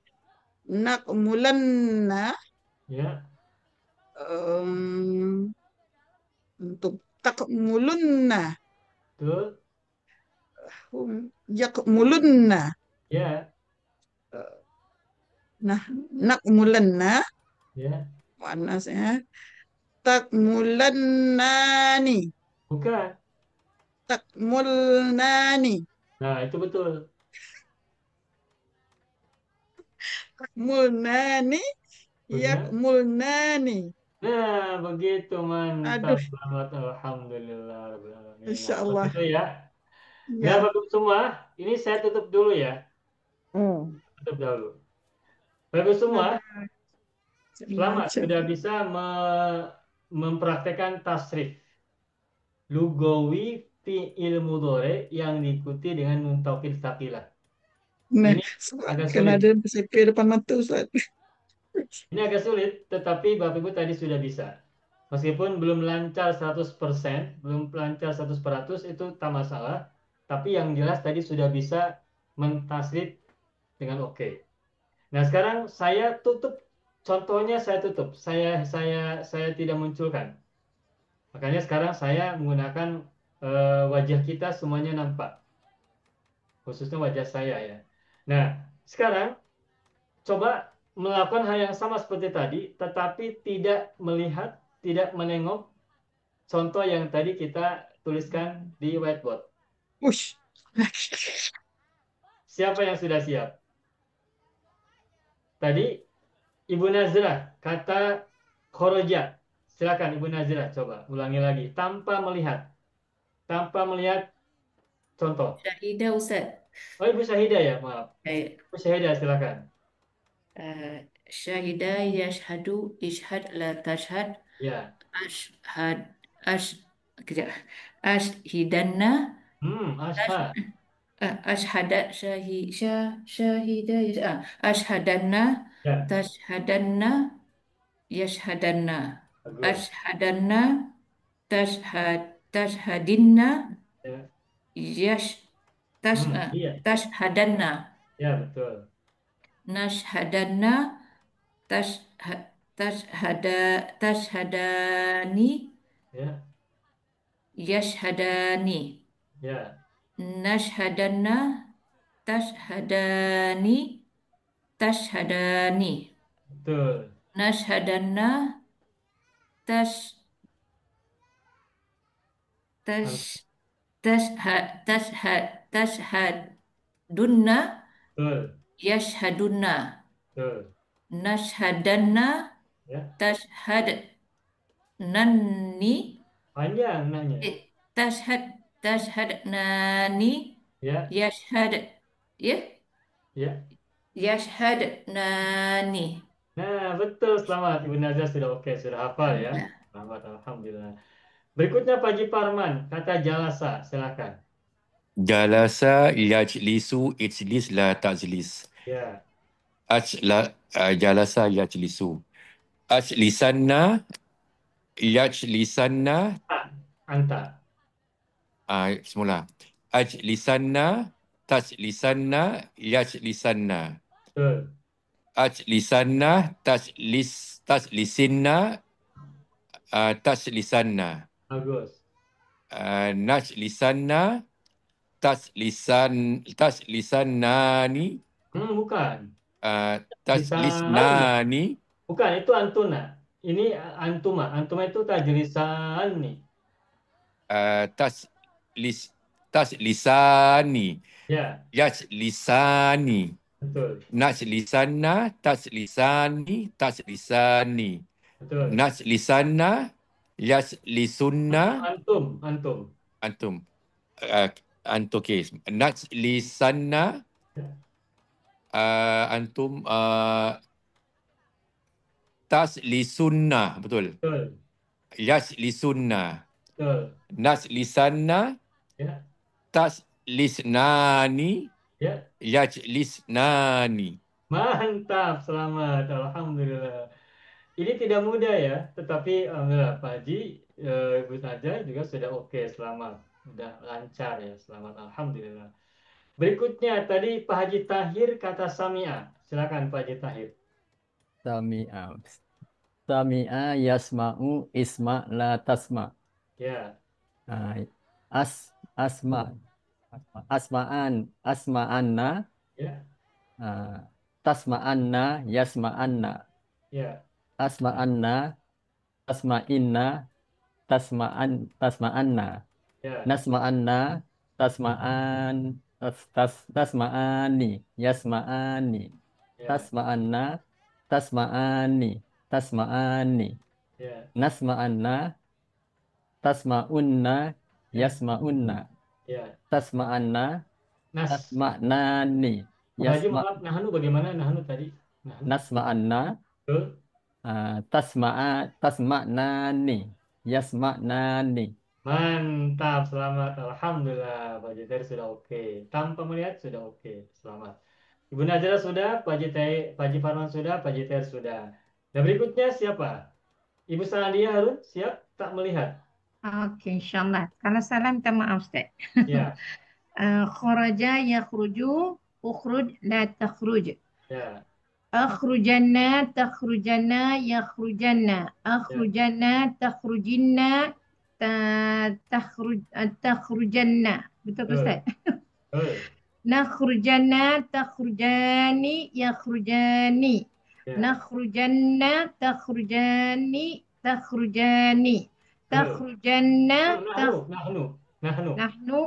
Nakmulanna. Ya. Untuk takmulunna. Betul. Yakmulunna. Ya. Nah, nakmulanna. Ya. Muannas ya. Takmulannani. Bukan. Takmulnani. Nah, itu betul. Takmulnani. Benar. Yakmulnani. Nah, begitu mantap Aduh, banget. Alhamdulillah. InsyaAllah. Itu ya. Nah, Ya. bagus semua. Ini saya tutup dulu ya. Tutup dulu. Bagus semua. Selamat sudah bisa mempraktekkan tasrif lugawi fi'il mudhari yang diikuti dengan nun taukid tsaqilah. Nah, Ini agak kan sulit. ada pesepir depan mata Ustaz. Ini agak sulit, tetapi Bapak Ibu tadi sudah bisa. Meskipun belum lancar 100%, belum lancar 100%, itu tak masalah. Tapi yang jelas tadi sudah bisa mentasrif dengan oke. Nah, sekarang saya tutup. Contohnya saya tutup. Saya tidak munculkan. Makanya sekarang saya menggunakan wajah kita semuanya nampak. Khususnya wajah saya ya. Nah, sekarang coba melakukan hal yang sama seperti tadi, tetapi tidak melihat, tidak menengok contoh yang tadi kita tuliskan di whiteboard. Ush. Siapa yang sudah siap? Tadi Ibu Nazrah kata khoroja. Silakan Ibu Nazrah coba ulangi lagi tanpa melihat. Tanpa melihat contoh. Syahidah Ustaz. Oh, Ibu Syahidah ya, maaf. Eh, Ibu Syahidah silakan. Syahidah yashhadu ishhad la tashhad Ya. ashhad kejap. Ashhidanna Ashhad. ashhada syahidah ashhadanna Ya. tashhadanna yashhadanna Bagus. ashhadanna tashhadinna Ya. Iya. tashhadanna Ya, betul. nashhadanna tashhadani Ya. yashhadani Ya. nashhadanna tashhadani Betul. nashhadanna tash tash tashhadunna Betul. yashhadunna Betul. nashhadanna Ya. tashhadnani Panjang nanya. tashhadnani Ya. yashhad ya Ya. yashhadnani. Nah, betul. Selamat. Ibu Nazar sudah oke, sudah hafal ya. Selamat. Alhamdulillah. Berikutnya Pak Jiparman, kata jalasa. Silakan. Jalasa yajlisu ijlis la tajlis. Ya. Jalasa yajlisu. Ajlisanna yajlisanna Anta. Semula. Ajlisanna, tajlisanna, yajlisanna. Betul. Ajlisanna, tajlisinna, tajlisanna. Bagus. Najlisanna, tajlisannani, Bukan. tajlisnani. Bukan, itu antuna. Ini antuma. Antuma itu tajlisan nih. Tajlisani, Ya, yajlisani. betul. Najlisanna, tajlisani, tajlisani. Betul. Najlisanna, yajlisunna. Antum. Antum. Antum, okay. Najlisanna, antum, tajlisunna. Betul. Betul. Yajlisunna. Betul. Najlisanna, Ya, tajlisnani, ya. yajlisnani. Mantap, selamat. Alhamdulillah. Ini tidak mudah ya, tetapi alhamdulillah Pak Haji, Ibu Saja juga sudah oke, selamat. Sudah lancar ya, selamat. Alhamdulillah. Berikutnya tadi Pak Haji Tahir kata Samia. Silakan Pak Haji Tahir. Sami'a. Sami'a yasma'u isma la tasma. Ya, Asma. Asma'anna. ya, Tasma'anna yasma'anna. ya, Asma'anna tasma'inna tasma'anna. ya, Nasma'anna tasma'ani yasma'ani. ya, Tasma'anna tasma'ani. ya, Nasma'anna tasma'unna yasma'unna. ya. Tasma'anna Nas. tasma'nani Pak Haji maaf, nahnu bagaimana nahnu tadi? Nahnu. Nasma'anna Betul. tasma'nani yasma'nani. Mantap, selamat. Alhamdulillah, Pak Haji Tahir sudah oke. Tanpa melihat sudah oke. Selamat. Ibu Najla sudah, Pak Haji Farman sudah, Pak Haji Tahir sudah. Dan berikutnya siapa? Ibu Sandia Harun, siap? Tak melihat. Okey, insyaAllah. Kalau salah minta maaf Ustaz. Ya, Kharaja yakhruju, ukhruj la takhruj. ya, Akhrujanna takhrujanna yakhrujanna. Akhrujanna takhrujinna takhrujanna. Betul ke Ustaz? betul. Nakhrujanna takhrujani yakhrujani. Ya, Nakhrujanna takhrujani takhrujani. Takhrujanna nahnu. nahnu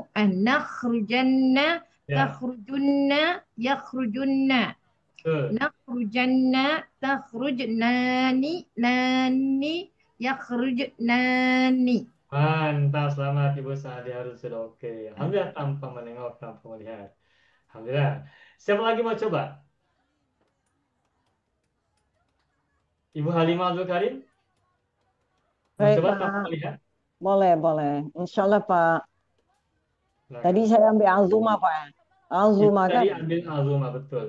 nakhrujanna Ya, takhrujunna yakhrujunna. betul. Nakhrujanna takhrujnani nani yakhrujnani. Mantap, selamat Ibu Sandia Harun sudah oke. Alhamdulillah tanpa menengok, tanpa melihat. Alhamdulillah. Siapa lagi mau coba? Ibu Halimah Abdul Karim? Mau Baik, coba Pak. tanpa melihat? Boleh. Insyaallah Pak. Silakan. Tadi saya ambil azumah Pak. Azumah Itu kan? tadi ambil azumah, betul.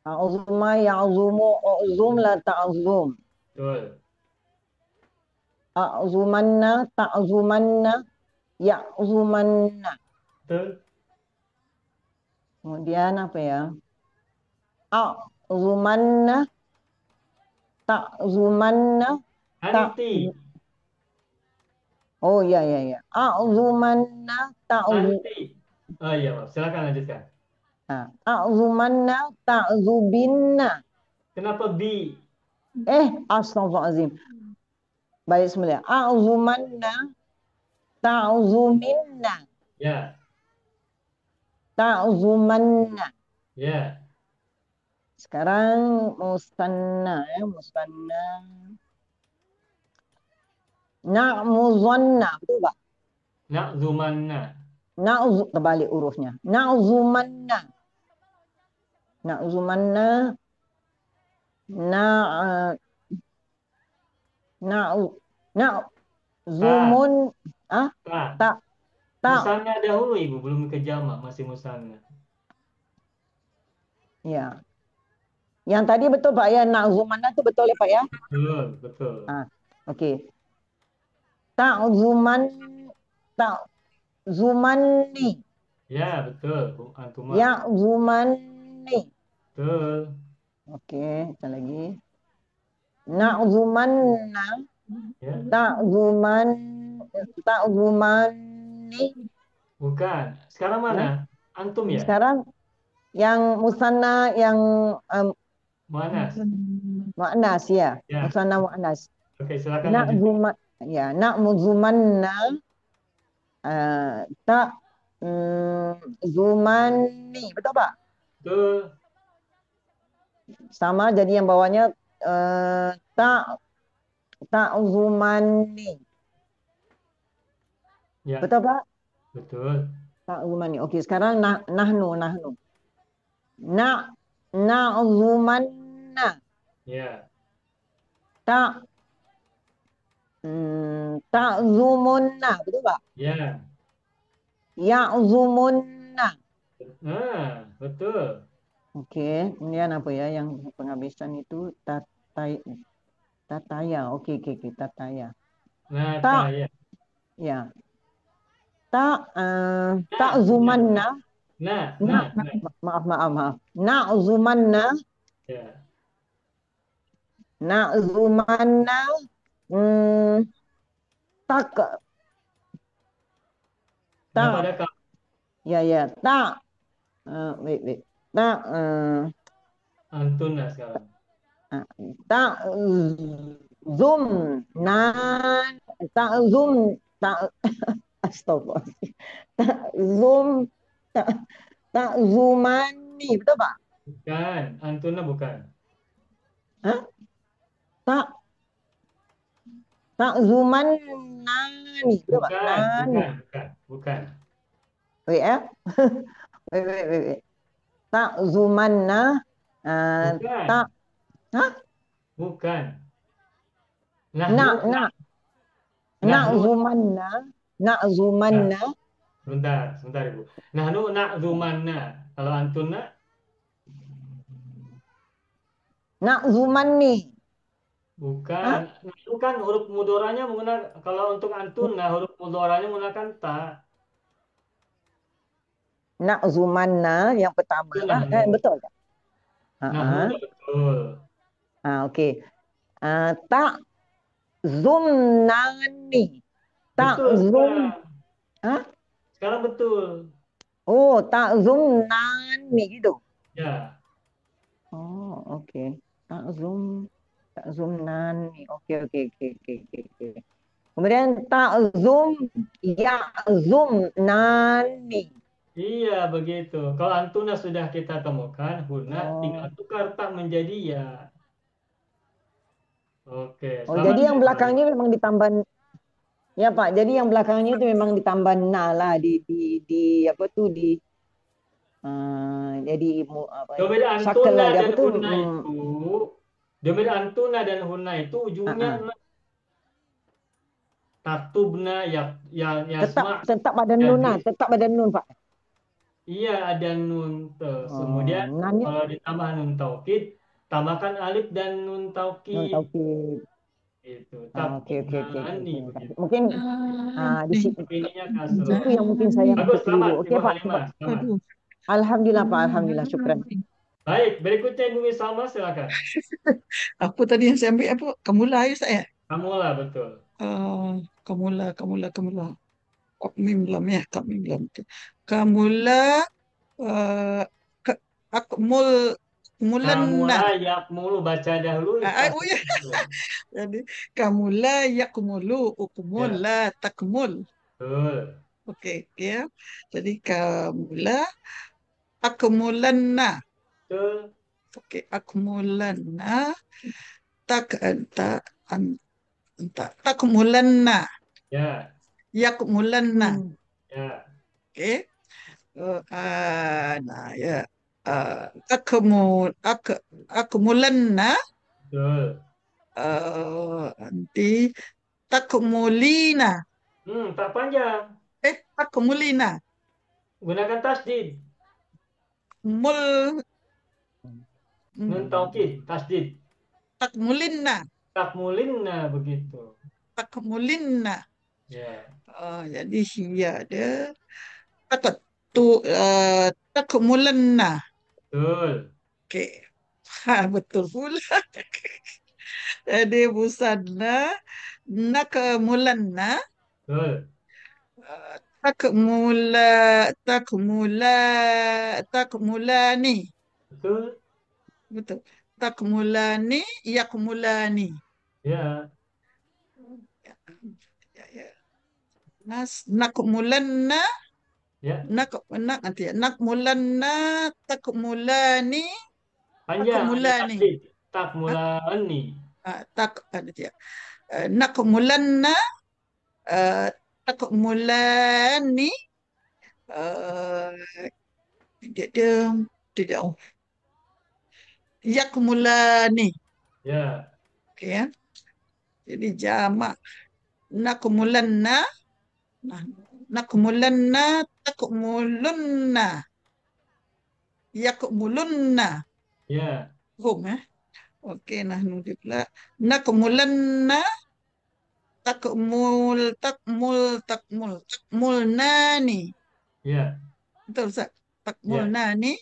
Azumah ya'zumu uzum la ta'zum. Betul. A'zumanna ta'zumanna ya'zumanna. Betul. Kemudian apa ya? A'zumanna ta'zumanna Anti. Oh ya. A'zumanna Anti. Oh iya, maaf. Silakan lanjutkan. A'zumanna ta'zubinna. Kenapa bi? Astaghfirullahaladzim. Baik semula. A'zumanna ta'zuminna. Ya, Ta'zumanna. ya. Sekarang musanna ya, musanna. Na'muzanna, betul Pak? Na'zumanna. Terbalik hurufnya. Na'zumanna. Na'zumanna. Na'zumun. Ta. Musanna dahulu Ibu, belum ke jamak, masih musanna. Ya. Yang tadi betul Pak ya, na'zumanna itu betul ya Pak ya? Betul. Oke. Ta'zuman Zumanni. Ya, betul. Antuma. Zumanni. Betul. Oke, kita lagi. Zumanna. Ya. Zuman. Zumanni. Bukan. Sekarang mana? Antum ya? Sekarang yang musanna yang Muannas. muannas ya. Ya. Musanna muannas. Oke, silakan lanjut. Zumanna tak zumani. Betul Pak? Betul. Sama jadi yang bawahnya tak zumani. Ya, Betul Pak? betul. Tak zumani. Oke, sekarang nahnu. Zumanna. Ya. Tak zumunna. Betul Pak? Ya. Zumunna. Nah, betul. Oke, kemudian apa ya yang penghabisan itu tataya. Oke, tataya. Nah, Tak, ya. ya. Tak Nah, zumanna. Nah. Maaf. Zumanna. Ya. Zumanna. Tak. Kenapa ada kak? Ya. Tak. Wait. Tak. Antuna sekarang. Tak zoom nan tak zoom tak astagfirullahaladzim tak zoom tak zoomani betul Pak? Bukan, Antuna bukan. Hah? tak zoomanani betul Pak? Bukan. Wait ya. wait. Tak zoomanna Bukan. tak hah? Bukan. Zumanna. Sebentar Ibu. Nahnu zumanna. Kalau antuna? Zumanni. Bukan. Itu kan huruf mudoranya menggunakan, kalau untuk antuna huruf mudoranya menggunakan ta. Zumanna yang pertama lah. Betul tak? Nahnu betul. Oke. Tak zumnani. Tak Betul. zoom. Sekarang betul. Oh, tak zumnani gitu. Ya. Oh, oke. Tak zumnani. Oke. Kemudian tak zumnani. Iya, begitu. Kalau antuna sudah kita temukan, huna tinggal tukar tak menjadi ya. Oke. Jadi yang belakangnya memang ditambah. Ya Pak, jadi yang belakangnya itu memang ditambah na lah di apa tuh di jadi apa Domain sakel antuna lah dan apa tuh huna itu, domain antuna dan huna itu ujungnya taktubna yang tetap pada nun, tetap pada nun Pak. Iya, ada nun terus. Kemudian kalau ditambah nun taukid, tambahkan alif dan nun taukid. Itu. Oke. Mungkin di situ itu yang mungkin saya bagus, selamat. Oke Pak. Alhamdulillah Pak, alhamdulillah, syukran. Baik, berikutnya Ibu Salma silakan. Apa tadi yang saya ambil apa? Kamula ya saya? Kamula, betul. Kamula. Kok mim lam ya, kak mim lam. Kamula akmul Kamula yakmulu, baca dahulu. Oh ya. Jadi kamula yakmulu ukmula takmul. Betul. Oke, ya. Jadi kamula akmulanna. Betul. Oke, akmulanna takmulanna. Ya. Yakmulanna. Ya. Oke. Nah ya. Akmulanna. Betul. Nanti takmulina. Tak panjang. Takmulina. Gunakan tasdid. Nun taukid, tasdid. Takmulinna. Takmulinna, begitu. Takmulinna. Ya, Jadi hiya dia takut tu takmulanna. betul. Okey. Betul pula. Jadi musanna nakmulanna Betul. takmula takmulani. Betul. Betul. Takmulani yakmulani. Ya, Ya, ya, ya. Nakmulanna ya. nanti ya. Nakmulanna takmulani Panjang ada takmulani. tasdid. Hah? Takmulani. Nanti ya. Nakmulanna eh, takmulani eh, tidak dia tidak yakmulani. Ya, Okey ya. Jadi jamak nakmulanna nah, nakmulanna takmulunna yakmulunna. ya, Hum Okey, nahnu dia pula. Nakmulanna takmulnani. ya. Betul Ustaz? Ya. Takmulnani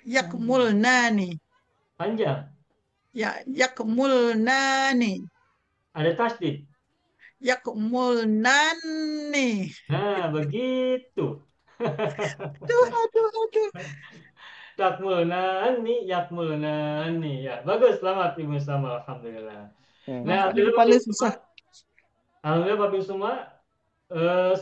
yakmulnani. Panjang. Ya, yakmulnani. Ada tasdid. Yakmulnani. Nah, begitu. Aduh. Yakmulnani. Ya, bagus. Selamat Ibu Sama. Alhamdulillah. Oke. Nah, Masuk alhamdulillah kepala Bapak Ibu semua. susah. Alhamdulillah Bapak Ibu semua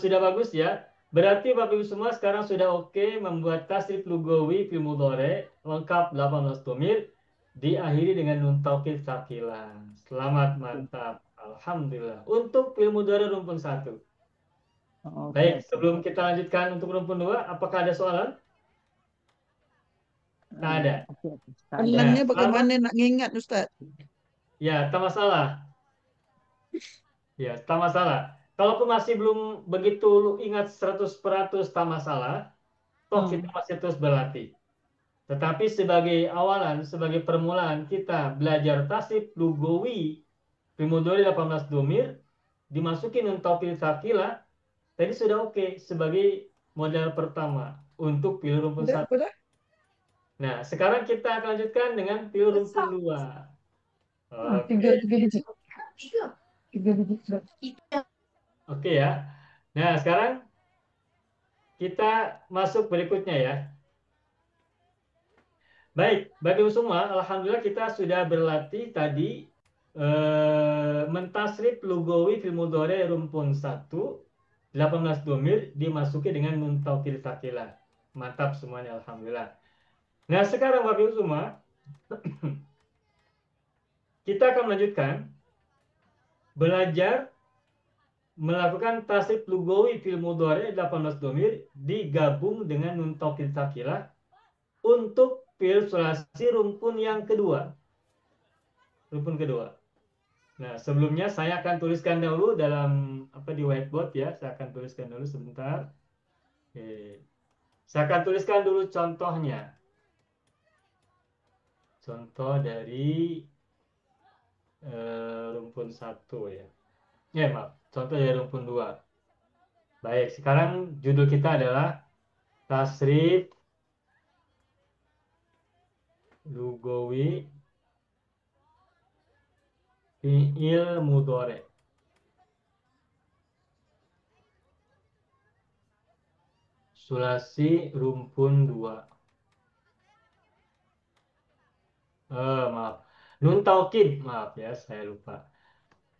sudah bagus ya. Berarti Bapak Ibu semua sekarang sudah oke membuat tasrif lugawi fil mudhari lengkap 18 domir diakhiri dengan nun taukid sakilan. Selamat, mantap. Alhamdulillah. Untuk fil mudhari rumpun 1. Oke, Baik, oke. sebelum kita lanjutkan untuk rumpun 2, apakah ada soalan? Tak ada. Oke, oke. Tak ada. Pelannya Ya, bagaimana nak ngingat Ustaz? Ya, tak masalah. Ya, tak masalah. Kalaupun masih belum begitu ingat 100% tak masalah, toh kita masih terus berlatih. Tetapi sebagai awalan, sebagai permulaan kita belajar tasrif lugawi Primodori 18 domir dimasukin nun taukid sakilah, tadi sudah oke sebagai modal pertama untuk pilih rumpun 1. Apa dah? Nah, sekarang kita akan lanjutkan dengan pilih rumpun 2. Tiga Oke. biji. Tiga biji. Oke ya. Nah, sekarang kita masuk berikutnya ya. Baik, Bapak Ibu semua, alhamdulillah kita sudah berlatih tadi mentasrif lugawi fil mudhari rumpun 1 18 domir dimasuki dengan nun taukid sakilah. Mantap semuanya, alhamdulillah. Nah, sekarang Bapak Ibu semua, kita akan melanjutkan belajar melakukan tasrif lugawi fil mudhari 18 domir digabung dengan nun taukid sakilah untuk fil sulasi rumpun yang kedua. Rumpun kedua. Nah, sebelumnya saya akan tuliskan dahulu dalam di whiteboard ya. Saya akan tuliskan dulu sebentar. Oke. Saya akan tuliskan dulu contohnya. Contoh dari rumpun 1 ya. Ya, maaf. Contoh dari rumpun 2. Baik, sekarang judul kita adalah tasrif lugawi fi'il mudhari. Sulasi rumpun 2. Maaf. Nun taukid, maaf ya, saya lupa.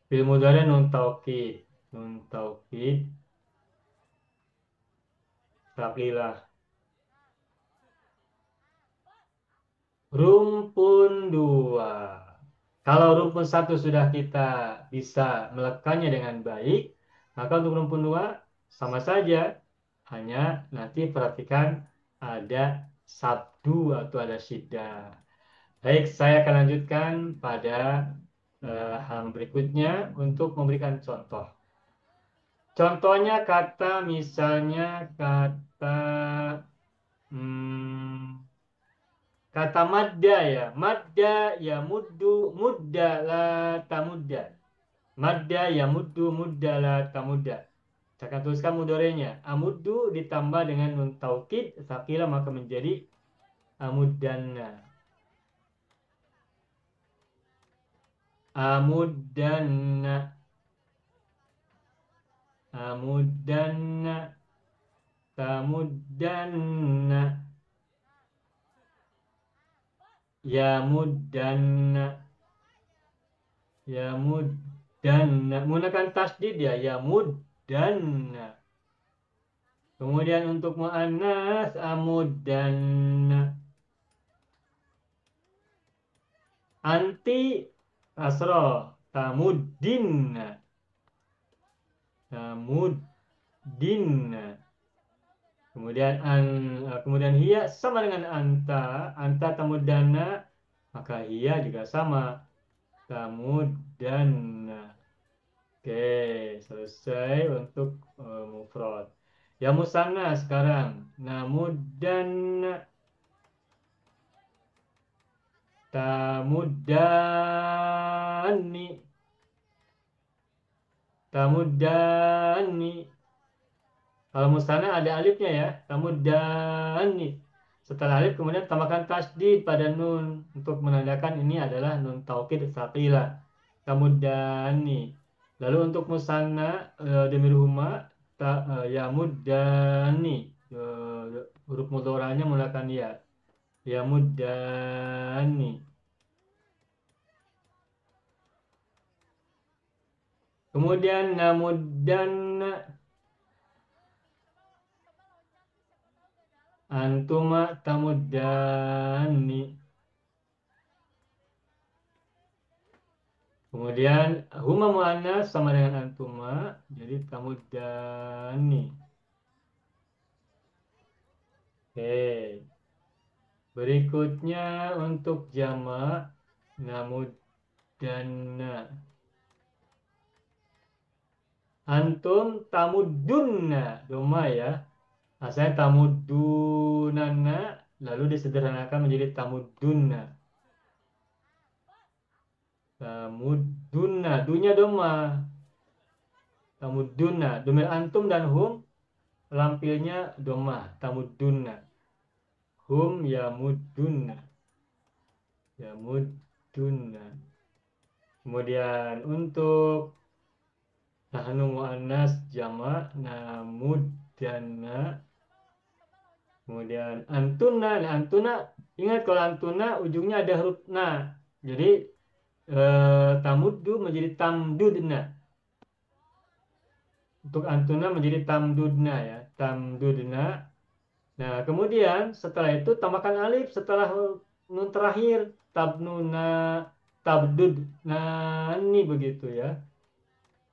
Fi'il mudhari nun taukid. Nun taukid sakilah. Rumpun 2. Kalau rumpun 1 sudah kita bisa melakukannya dengan baik, maka untuk rumpun 2 sama saja. Hanya nanti perhatikan ada sabdu atau ada syiddah. Baik, saya akan lanjutkan pada hal berikutnya untuk memberikan contoh. Contohnya misalnya kata madda ya. Madda ya muddu, mudda la tamudda. Madda yamuddu muddala tamudda. Saya akan tuliskan mudorenya. Amuddu ditambah dengan nun taukid tsaqila maka menjadi amuddanna. Amuddanna. Amuddanna. Tamuddanna. Yamuddanna. Yamuddanna. Menggunakan tasdid ya. Yamuddanna. Kemudian untuk muannas amuddanna. Anti kasroh tamuddinna. Tamuddinna. Kemudian hiya sama dengan anta tamuddanna, maka hiya juga sama tamuddanna. Oke, selesai untuk mufrad. Ya musanna sekarang. Namuddanna. Tamuddanni. Tamuddanni. Kalau musanna ada alifnya ya. Tamuddanni. Setelah alif kemudian tambahkan tasdid pada nun untuk menandakan ini adalah nun taukid tsaqila. Tamuddanni. Lalu untuk musanna dhamir huma yamuddani, huruf mudhoranya menggunakan ya. Yamuddani. Kemudian namuddanna. Antuma tamuddani. Kemudian huma muannas sama dengan antuma, jadi tamuddani. Oke. Berikutnya untuk jamak namuddanna. Antum tamuddunna, doma ya. Asalnya tamuddunanna, lalu disederhanakan menjadi tamuddunna. Tamuddunna, dunya doma. Tamuddunna, domir antum dan hum lampilnya doma. Tamuddunna. Hum yamuddunna. Yamuddunna. Kemudian untuk nahnu muannas jamak namuddanna. Kemudian antuna, nah antuna, ingat kalau antuna ujungnya ada huruf na. Jadi tamuddu menjadi tamdudna. Untuk antuna menjadi tamdudna ya, tamdudna. Nah, kemudian setelah itu tambahkan alif setelah nun terakhir, tabnuna, tabdudnani begitu ya.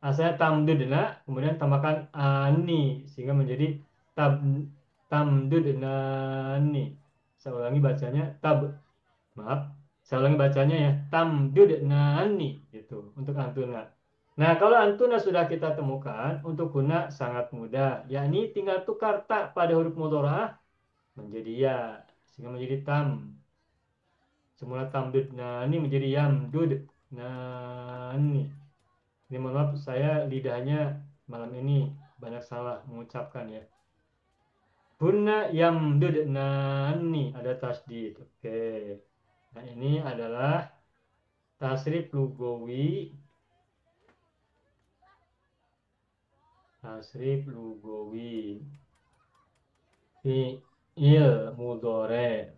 Asalnya tamdudna, kemudian tambahkan ani sehingga menjadi tamdudnani. Saya ulangi bacanya saya ulangi bacanya ya, tamdudnani gitu untuk antuna. Nah, kalau antuna sudah kita temukan, untuk guna sangat mudah, yakni tinggal tukar tak pada huruf mudhorah menjadi ya, sehingga menjadi tam. Semula tamdudnani menjadi yamdudnani. Ini mohon maaf, saya lidahnya malam ini banyak salah mengucapkan ya. Hunna yamdudnani, ada tasdid. Oke. Nah, ini adalah tasrif lugawi. Tasrif lugawi. Fi'il mudhari.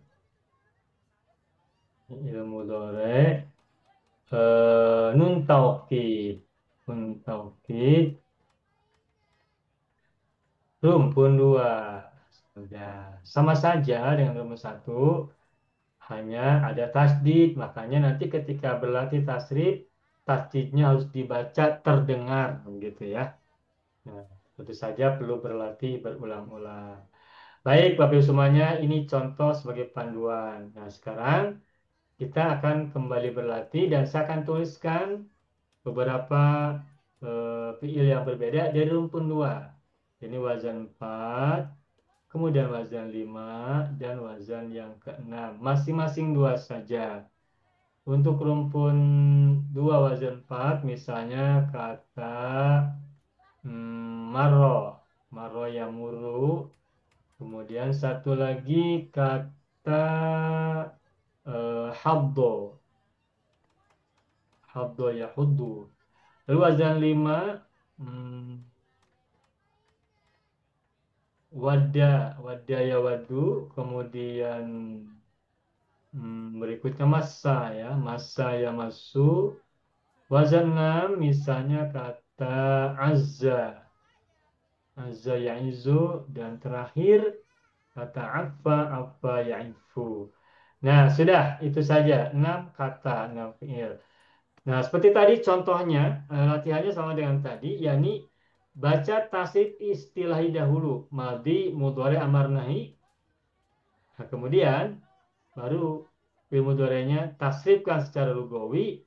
Fi'il mudhari. Nun taukid. Nun taukid. Rumpun 2. Sudah. Sama saja dengan rumus 1. Hanya ada tasdid. Makanya nanti ketika berlatih tasrif, tasdidnya harus dibaca terdengar. Begitu ya. Nah, tentu saja perlu berlatih berulang-ulang. Baik, Bapak Ibu semuanya, ini contoh sebagai panduan. Nah, sekarang kita akan kembali berlatih dan saya akan tuliskan beberapa fi'il yang berbeda dari rumpun 2. Ini wazan 4, kemudian wazan 5, dan wazan yang ke-6. Masing-masing 2 saja. Untuk rumpun 2 wazan 4, misalnya kata maro, maro yamuru. Kemudian satu lagi kata habdo, habdo yahuddu. Lalu wazan 5, wada, wada yawadu. Kemudian berikutnya masa ya, masa yamasu. Wazan 6 misalnya kata azza, azza ya'izu. Dan terakhir kata afa, afa ya'ifu. Nah, sudah itu saja 6 kata, 6 fi'il. Nah, seperti tadi contohnya, latihannya sama dengan tadi, yakni baca tasrif istilahi dahulu, madhi, mudhari, amar, nahi. Nah, kemudian baru fi'il mudhari'nya tasrifkan secara lugawi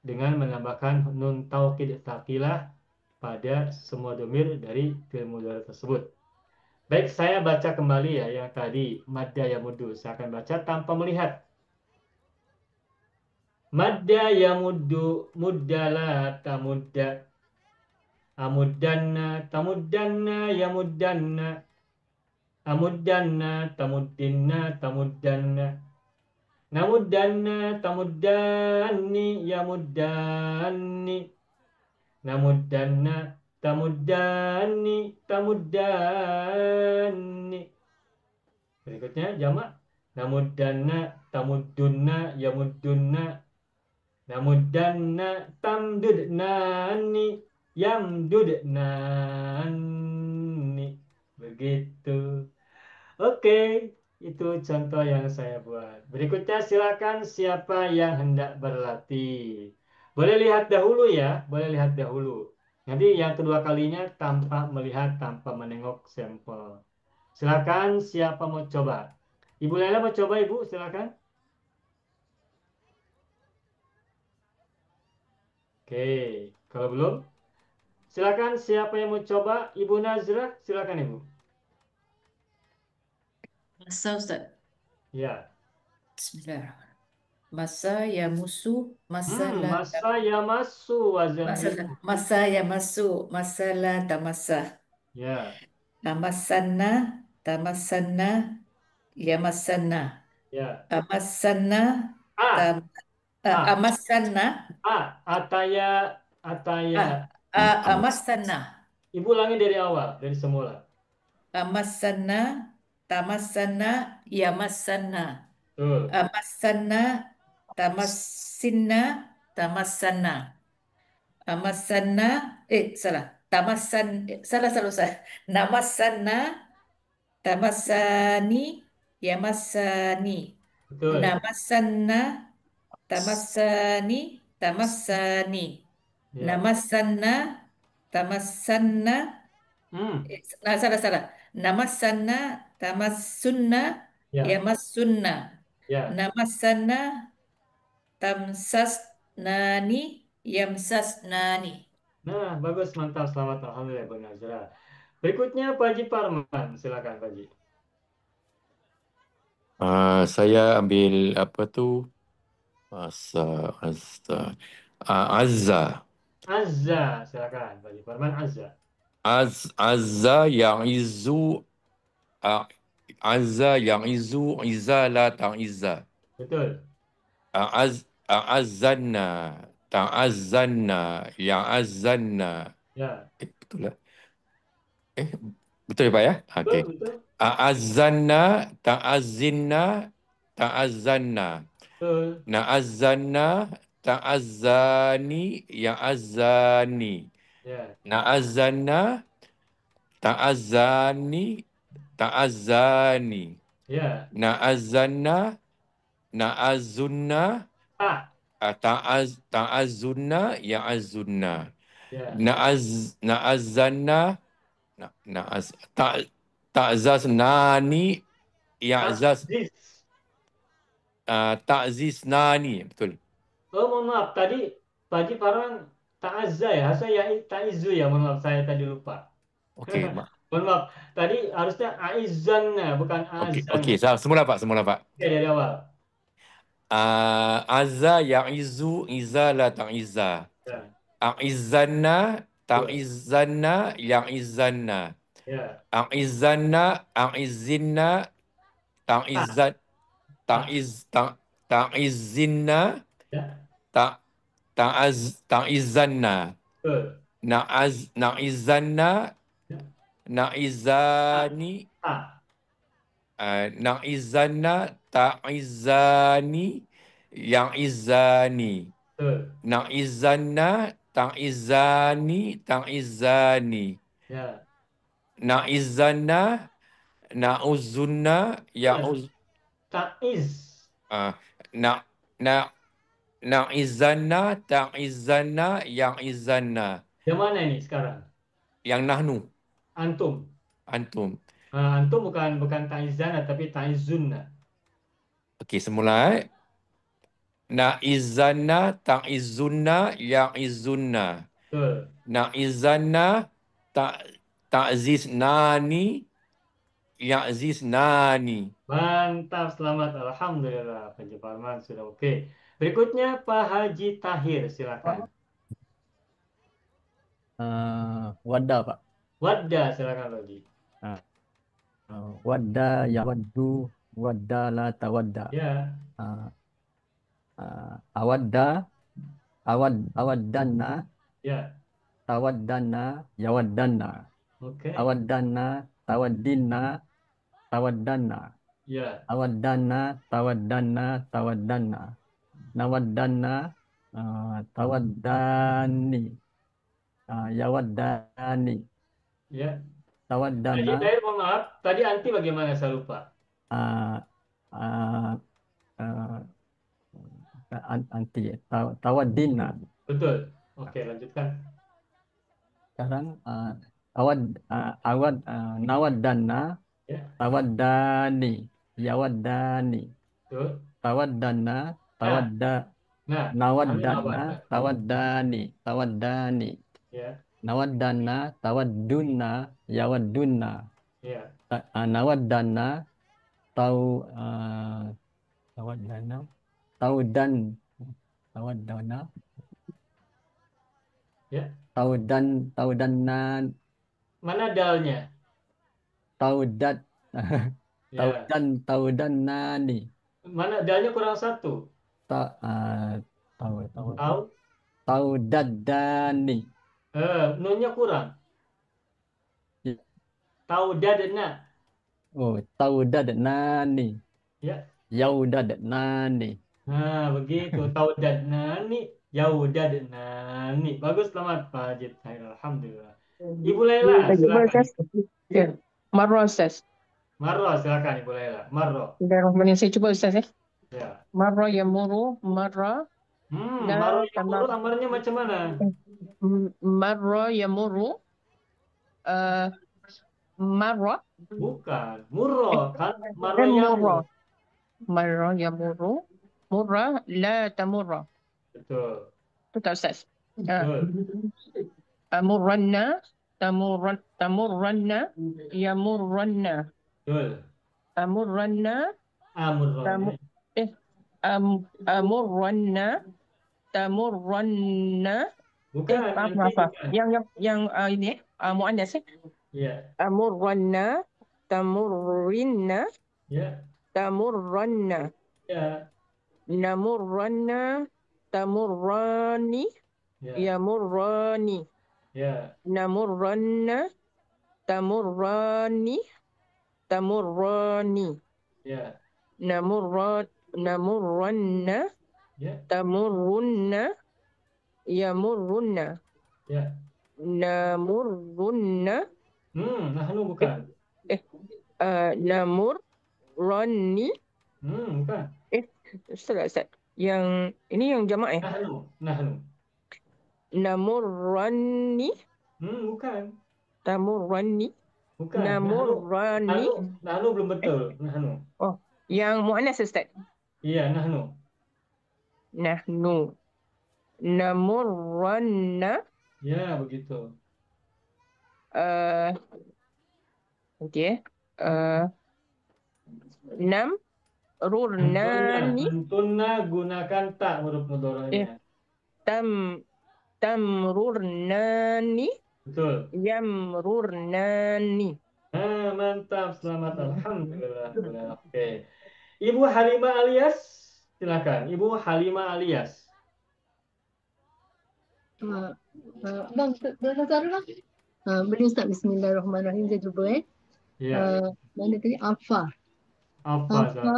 dengan menambahkan nun taukid tsaqilah pada semua domir dari fi'il mudhari' tersebut. Baik, saya baca kembali ya yang tadi madda yamuddu. Saya akan baca tanpa melihat. Madda yamuddu, muddala tamudda, amuddanna tamuddanna yamuddanna, amuddanna tamuddinna tamuddanna, namuddanna tamuddanni yamuddanni, namuddanna tamuddanni tamuddanni. Berikutnya jamak, namuddanna tamuddunna yamuddunna, namuddanna tamdudnani yamdudnani. Begitu. Oke, itu contoh yang saya buat. Berikutnya silakan siapa yang hendak berlatih. Boleh lihat dahulu ya, boleh lihat dahulu. Nanti yang kedua kalinya tanpa melihat, tanpa menengok sampel. Silakan siapa mau coba. Ibu Lela mau coba, Ibu? Silakan. Oke, kalau belum, silakan siapa yang mau coba. Ibu Nazrah, silakan Ibu. Masa Ustaz. Ya. Bismillahirrahmanirrahim. Masa ya musuh, masalah Masa yamasu wazan masalah, 5. masa ya masuk, masalah tamasa. Ya, Amasanna, tamassanna, yamassanna. ya. Amasanna, A, amasanna, ataya, amasanna. Ibu ulangi dari awal, dari semula. Amasanna, tamassanna, yamassanna. Betul. Amasanna, tamassinna, tamassanna. Amasanna, salah. Salah. Namassanna, tamassani, yamassani. Betul. Namassanna, tamassani, tamassani. Ya. Namassanna, tamassanna. Salah. Namassanna, tamassunna, Ya. yamassunna. Ya. Namassanna, tamsasnani, yamsasnani. Nah, bagus, mantap, selamat, alhamdulillah, Bu Nazrah. Berikutnya Pak Haji Parman, silakan Pak Haji. Saya ambil apa tu? Azza. Azza, silakan Pak Haji Parman, Azza. Azza yang izu. Azza yang izu. Izza la ta'izza. Betul. A'azzanna. Ta'azzanna. Ya'azzanna. Ya. Betul lah. Betul ya Pak ya? Okey. Betul. A'azzanna. Ta'azzinna. Ta'azzanna. Betul. Na'azzanna. Ta'azzani. Ya'azzani. Ya. Na'azzanna. Ta'azzani. Ta'azzani. Ya. Na'azzanna. Na'azzunna. Ta'azzunna. Ya'azzunna. Ya. Na'azzanna. Ta'zaznani. Ya'zaz. Ta'ziznani. Betul. Oh, mohon maaf. Tadi Pak Haji Parman ta'azza ya. Saya ta'izu ya. Mohon maaf. Saya tadi lupa. Okey, Mohon maaf. Tadi harusnya a'izzanna, bukan a'azzanna. Okey. Semula Pak. Oke, dari awal. Azza ya'izu izza la ta'izza. Ya. A'izzanna Betul. ta'izzanna ya'izzanna. Ya. A'izzanna a'izzinna ta'izzan Tak. ta'izzinna Ya. ta'izzanna. Betul. Na'izzanna Ya. Tak. na'izzani Tak. na'izzanna ta'izzani ya'izzani. Betul. Na'izzanna ta'izzani. Ya. Na'izzanna na'uzzunna Yes. ya'uz Ta'iz. na na na'izzanna ta'izzanna ya'izzanna. Yang mana ini sekarang? Yang nahnu Antum. antum. Antum bukan ta'izana tapi ta'izunna. Okey, semula. Na'izzanna ta'izzunna ya'izzunna. Betul. Na'izzanna ta'ziznani ya'ziznani. Mantap, selamat. Alhamdulillah. Pak Haji Farman sudah oke. Berikutnya Pak Haji Tahir, silakan. Wadda, Pak. Wadda, silakan Pak Haji. Wadda yawaddu, wadda la tawadda. Ya. Awadda, awaddanna, Ya. tawaddanna, yawaddanna. Oke. Awaddanna, tawaddinna, tawaddanna. Ya. Awaddanna, tawaddanna, tawaddanna. Nawaddanna, tawaddani. Yawaddani. Ya. Haji Tawaddana, Tahir, mohon maaf. Tadi anti bagaimana? Saya lupa. ah, ah, ah, anti tawaddina. Betul. Oke, lanjutkan. Sekarang nawaddana, Ya. tawaddani, yawaddani. Betul. Tawaddana, Nah, amin nawaddana, awal. tawaddani. Ya. Nawaddana, tawaddunna, yawaddunna. Ya. Nawaddana, tawaddana, tawaddana, Ya. taudanna, Mana dalnya? taudat, Ya. taudannani. Mana dalnya kurang satu? Tahu, Tahu? taudaddani. Nunnya kurang. Ya. Taudadna. Oh, taudadnani. Ya. Yaudadnani. Nah, begitu. Taudadnani, yaudadnani. Bagus, selamat Pak Haji Tahir. Alhamdulillah. Ibu Laila, silakan. Ya. Marro Ustaz. Marro, silakan Ibu Laila. Marro. Bismillahirrahmanirrahim. Saya cuba Ustaz ya. Ya. Marro yamuru, marra. Marro yang muru amarnya macam mana? Marro yamuru. Marra. Bukan. Murro. Kan? Marro yang Murra. Marra yamuru. Murra la tamurra. Betul. Betul Ustaz. Betul. Amurranna. Tamurranna. Yamurranna. Betul. Amurranna. Amurro. Amurranna. Tamurranna. Bukan. Maaf. Yang ini muannas Ya. Amurranna. Tamurrinna. Ya. Tamurranna. Ya. Namurranna. Tamurrani. Ya. Yamurrani. Ya. Namurranna. Tamurrani. Tamurrani. Ya. Namurranna. Ya. Tamurrunna. Yamurrunna. Ya. Namurrunna. Nahnu bukan. Namurrani. Bukan. Ustaz. Yang ini yang jamak Nahnu. Namurrani. Bukan. Tamurrani. Bukan. Namurrani. Nahnu belum betul. Nahnu. Oh, yang muannas Ustaz. Iya, nahnu. Nahnu. Namurranna. Ya, begitu. Nanti Nam. Rurnani. Antunna gunakan tak huruf Ya. mudhari'nya. Tamrurnani. Betul. Yamrurnani. Mantap, selamat. Alhamdulillah. Oke. Ibu Halimah alias, silakan. Ibu Halimah alias. Bang, Ustaz lah. Boleh Ustaz, Bismillahirrahmanirrahim. Saya cuba Ya. mana tadi? Afa. Apa Afa,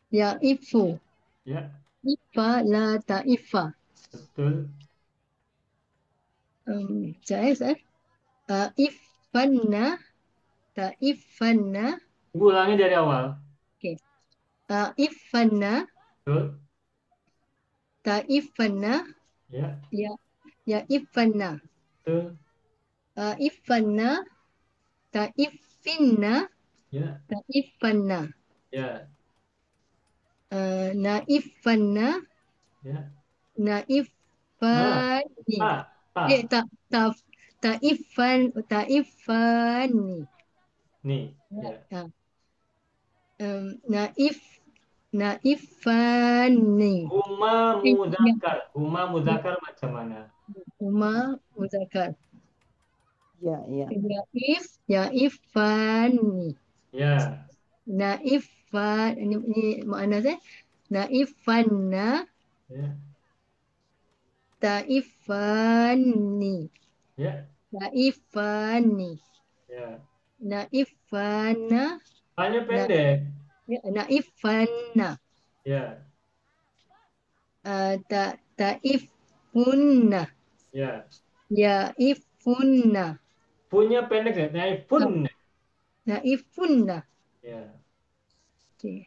ya ifu. Ya, Ifa la taifa. betul. Saya ifanna taifanna. Ibu ulangi dari awal. Okey. Ifanna Betul. taifanna. Ya, Ya ifanna. betul. Ifanna taifinna. Ya, Taifanna. ya, Naifanna. ya. Naifani. Taifani. Nih, ya. Naifani. Huma mudzakkar macam mana? Huma muzakkar. Ya. Yaifani. Ya, Naifan, ini makna saya. Naifanna ya, taifani. ya, Naifani. ya. Naifana. Hanya pendek. Naifanna. Ya, Taifunna. ya. Yaifunna. Punya pendek ya, naifun. Naifunna. Ya, Okay.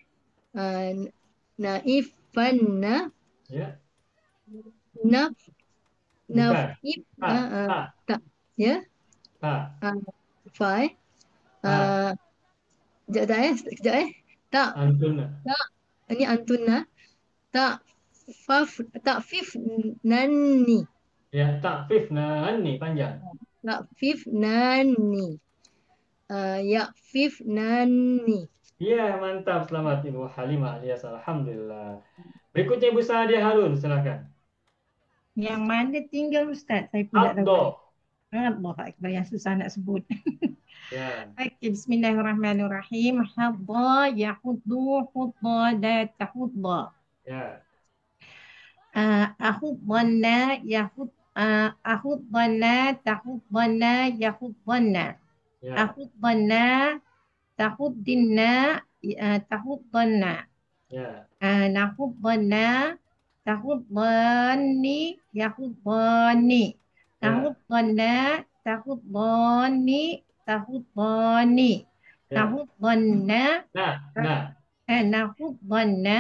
Naifanna. ya. Naf. Bukan. Nafif. Ta. Ya. Ta. Fai. Sekejap. Tak. Antuna. Tak. Ini antuna. Tak. Fif nani. Ya, takfif nani panjang. Tak. Fif nani. Fif nani. Ya, mantap. Selamat Ibu Halimah alias Alhamdulillah. Berikutnya Ibu Saadia Harun, silakan. Yang mana tinggal Ustaz? Saya pun tak tahu. Abdo. Allah Akbar, yang susah nak sebut. Ya. Okey, bismillahirrahmanirrahim. Hadda yahuddu hudda la tahudda. Ya. Ahuddanna ahuddanna tahuddanna yahuddanna. Ya. Ahuddanna tahuddinna tahuddanna. Ya. Nahuddanna tahuddanni yahuddani. Tahuddanna tahuddani tahuddani. Nahuddanna nahuddanna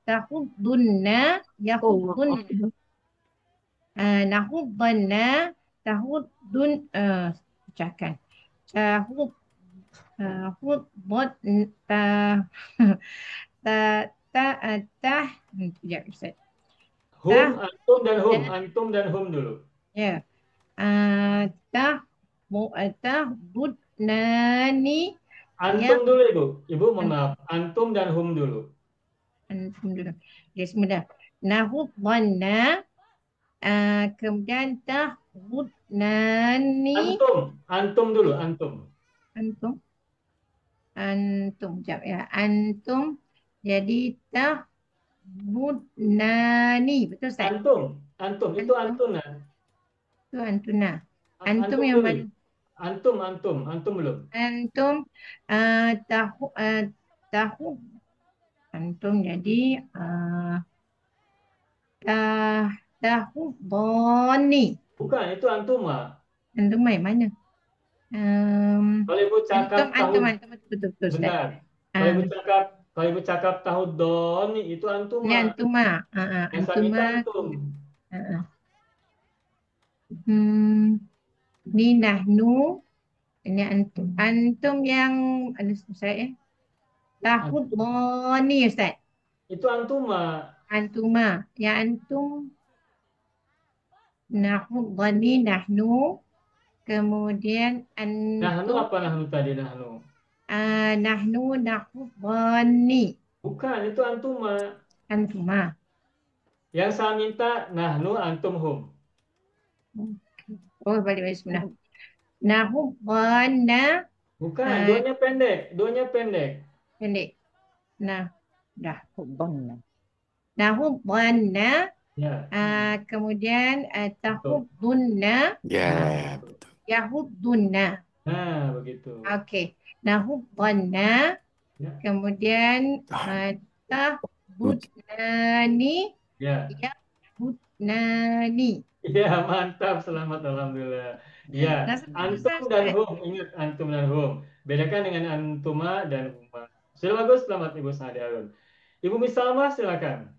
tahuddunna yahuddunna. Nahuddanna tahuddun bacakan. Sekejap Ustaz. Antum dan hum dulu. Ya. Tahdudnani. Antum dulu Ibu. Ibu mohon maaf. Antum dan hum dulu. Antum dulu. Ya, semudah. Nahuddanna. Kemudian tahdudnani. Antum dulu. Antum. Sekejap ya. Antum. Jadi tahdudnani. Betul Ustaz? Antum. Itu antuna. Itu antuna. Antum yang mana? Antum belum. Antum antum jadi tahuddani. Bukan, itu antuma. Antuma yang mana? Kalau Ibu cakap antum betul benar. Kalau Ibu cakap tahuddani itu antuma. Ini antuma. Antuma. Ini nahnu. Ini antum. Antum yang ada saya. Tahuddani Ustaz. Itu antuma. Antuma. Ya antum. Nahuddani nahnu. Kemudian Nahnu apa nahnu tadi nahnu? Nahnu nahuddani. Bukan, itu antuma. Antuma. Yang saya minta nahnu antum hum. Oh, balik bismillah. Nahu dhanna Bukan, doanya pendek. Doanya pendek. pendek. Nah, dah. Hubbanna. Nahu dhanna Ya. kemudian Betul. tahuddunna Ya, betul. yahuddunna. Nah, begitu. Okey. Nahu dhanna Ya. kemudian tahdudnani Ya. yahuddnani. Ya, mantap. Selamat, alhamdulillah. Ya, Rasa antum dan hum. Ingat antum dan hum. Bedakan dengan antuma dan huma. Sudah bagus, selamat Ibu Sa'adi Alun. Ibu Misalma, silakan.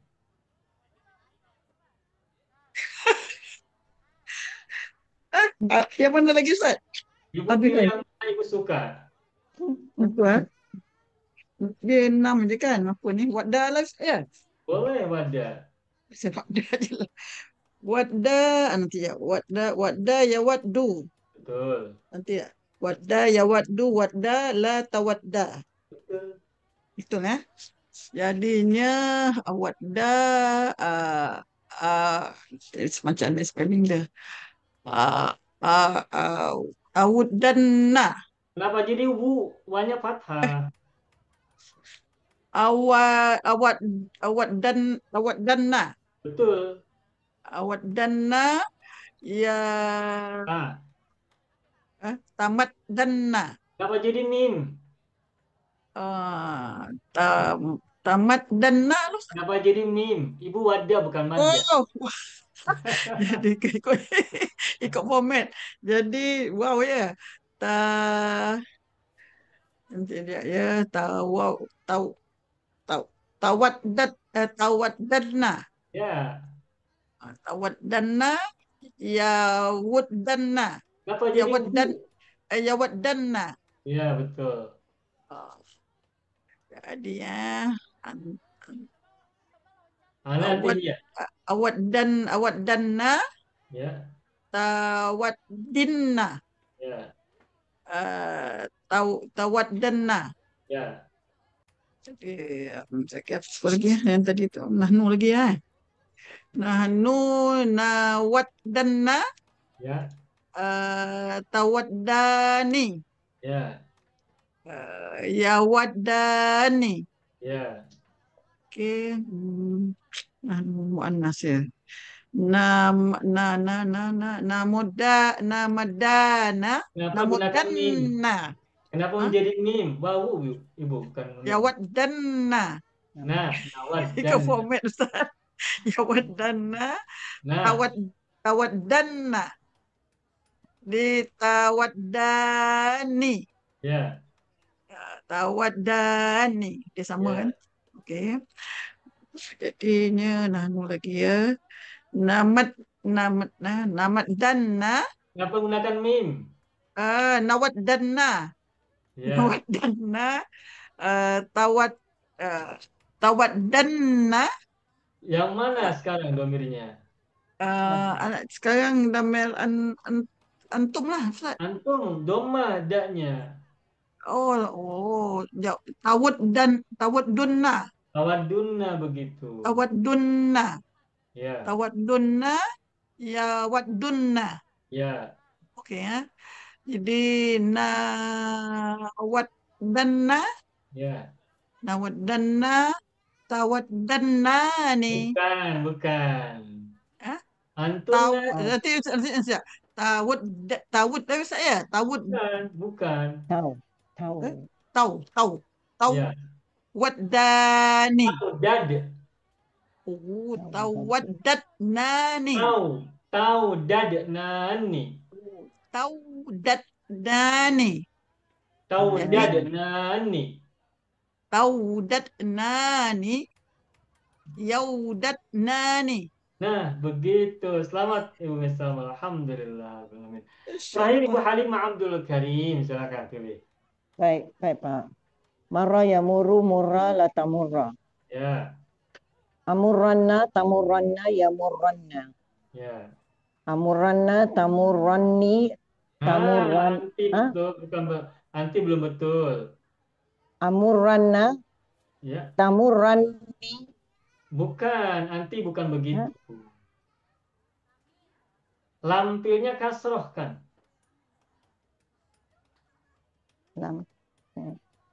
Yang mana lagi Ustaz? Ibu Habis pilih kan? yang mana Ibu suka. Apa? Dia 6 je kan? Apa ni? Wadda lah ya? Boleh, wadah. Saya wadda je lah. Wadda nanti ya. Wadda ya waddu. Betul. Nanti ya. Wadda ya waddu. Wadda la tawadda. Betul. Betul ya? Jadinya wadda macam mana spelling dia? Awuddanna. Kenapa jadi wu? Wanya fathah. Awuddanna. Betul. Awuddanna ya tamaddanna. Kenapa jadi mim? Tamaddanna. Kenapa jadi mim? Ibu wadah bukan madda. Oh, jadi ikut format. Jadi wow ya. Nanti dia ya tawaddanna. Ya. Tawaddanna ya wuddanna. Kenapa Ya jadi waddan wu? ya waddanna. Ya, betul. Jadi ya Nanti ya. awaddanna Ya. tawaddinna. Ya. Tawaddanna. Ya. Jadi saya kira apa lagi yang tadi tu nahnu lagi ya. Nahnu nawaddanna Ya. tawaddani. Ya. Yawaddani. Ya. Okey. Nahnu muannas ya. Namuddana. Kenapa gunakan mim? Namuddanna. Kenapa menjadi mim? Wawu, Ibu, bukan mim. Yawaddanna. Nah, Ikut nawaddan. format Ustaz. Yawaddanna. Nah, Tawaddanna. Ditawaddani. ya. Tawaddani. Dia sama Ya. kan? Okey. Jadinya nahnu lagi ya. Namaddanna. Kenapa gunakan mim? Nawaddanna. Ya. Nawaddanna. Tawaddanna. Yang mana sekarang domirnya? Sekarang damel antum lah Ustaz. Antum, doma daknya. Tawaddunna. Tawaddunna begitu. Tawaddunna. Ya. Tawaddunna ya waddunna. Ya. Okey ya. Jadi nawaddanna. Ya. Nawaddanna. Tawaddannani. Bukan. Ha? Antum Nanti tawud dari saya. Tawud. bukan. Tahu. Ya. Waddani. Dad. Tawaddadnani. Taudadnani. Taudadnani. Taudadnani. Taudadnani. Yaudadnani. Nah, begitu. Selamat Ibu Misalma. Alhamdulillah. Terakhir Ibu Halimah Abdul Karim. Silakan pilih. Baik, Pak. Marra yamuru murra la tamurra. Ya. Amurranna tamurranna yamurranna. Ya. Amurranna tamurranni Anti betul, bukan anti belum betul. Amurranna Ya, Tamurranni. bukan, anti bukan Ya. begitu. Lampirnya kasroh kan? Lam-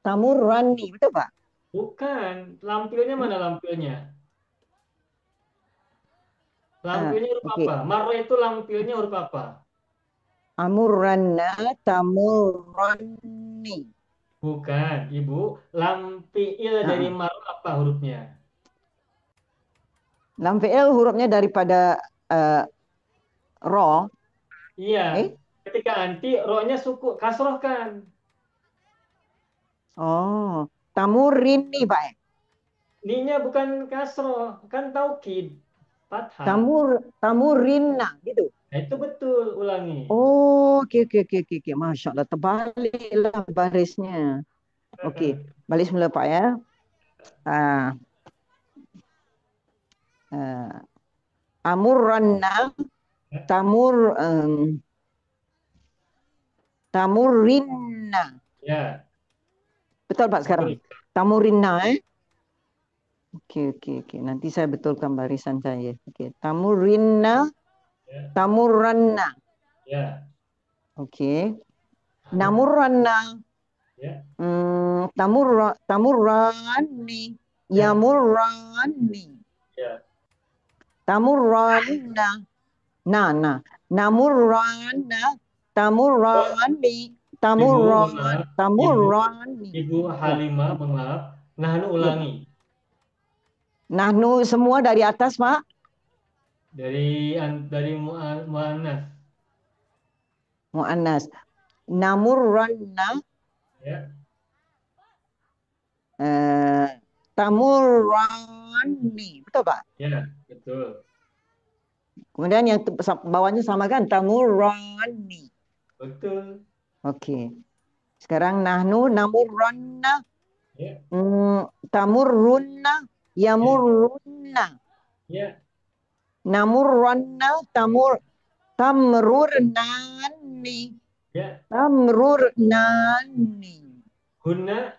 Tamurranni, betul Pak? Bukan, lampirnya mana lampirnya? Lampirnya huruf Oke. apa? Marra itu lampirnya huruf apa? Amurranna, tamurranni. Bukan, Ibu. Lampiil dari Ah, marra apa hurufnya? lam fi'il hurufnya daripada ro. Iya, Eh? ketika anti, ro-nya suku, kasroh kan? Oh, tamurini Pak. Ni-nya bukan kasroh, kan taukid. Fathah. Tamurinna gitu. Nah, itu betul, ulangi. Oh, oke oke oke oke oke. Masya Allah, terbaliklah barisnya. Oke, balik semula Pak ya. Ah, amurranna, tamur tamurinna. Ya, Betul Pak sekarang. Tamurinna Oke oke oke. Nanti saya betulkan barisan saya. Oke, tamurinna, ya, tamurranna. ya, Oke. Namurranna. ya, Tamurrani. ya, Yamurrani. ya. Tamurranna. Nah. Namurranna. Tamurrani. Ibu, mohon maaf. Tamurrani. Ibu Ya. Halimah, mohon maaf. Nahnu ulangi. Nahnu semua dari atas, Pak. Dari mu'annas. Mu'annas. Namurranna. Ya, Tamurrani. Betul, Pak? ya, betul. Kemudian yang bawahnya sama kan? Tamurrani. Betul. Oke. Sekarang nahnu namurranna. Ya, Tamurrunna. Yamurrunna. ya. Namurranna. Tamrurnani. Ya. Tamrurnani. Hunna.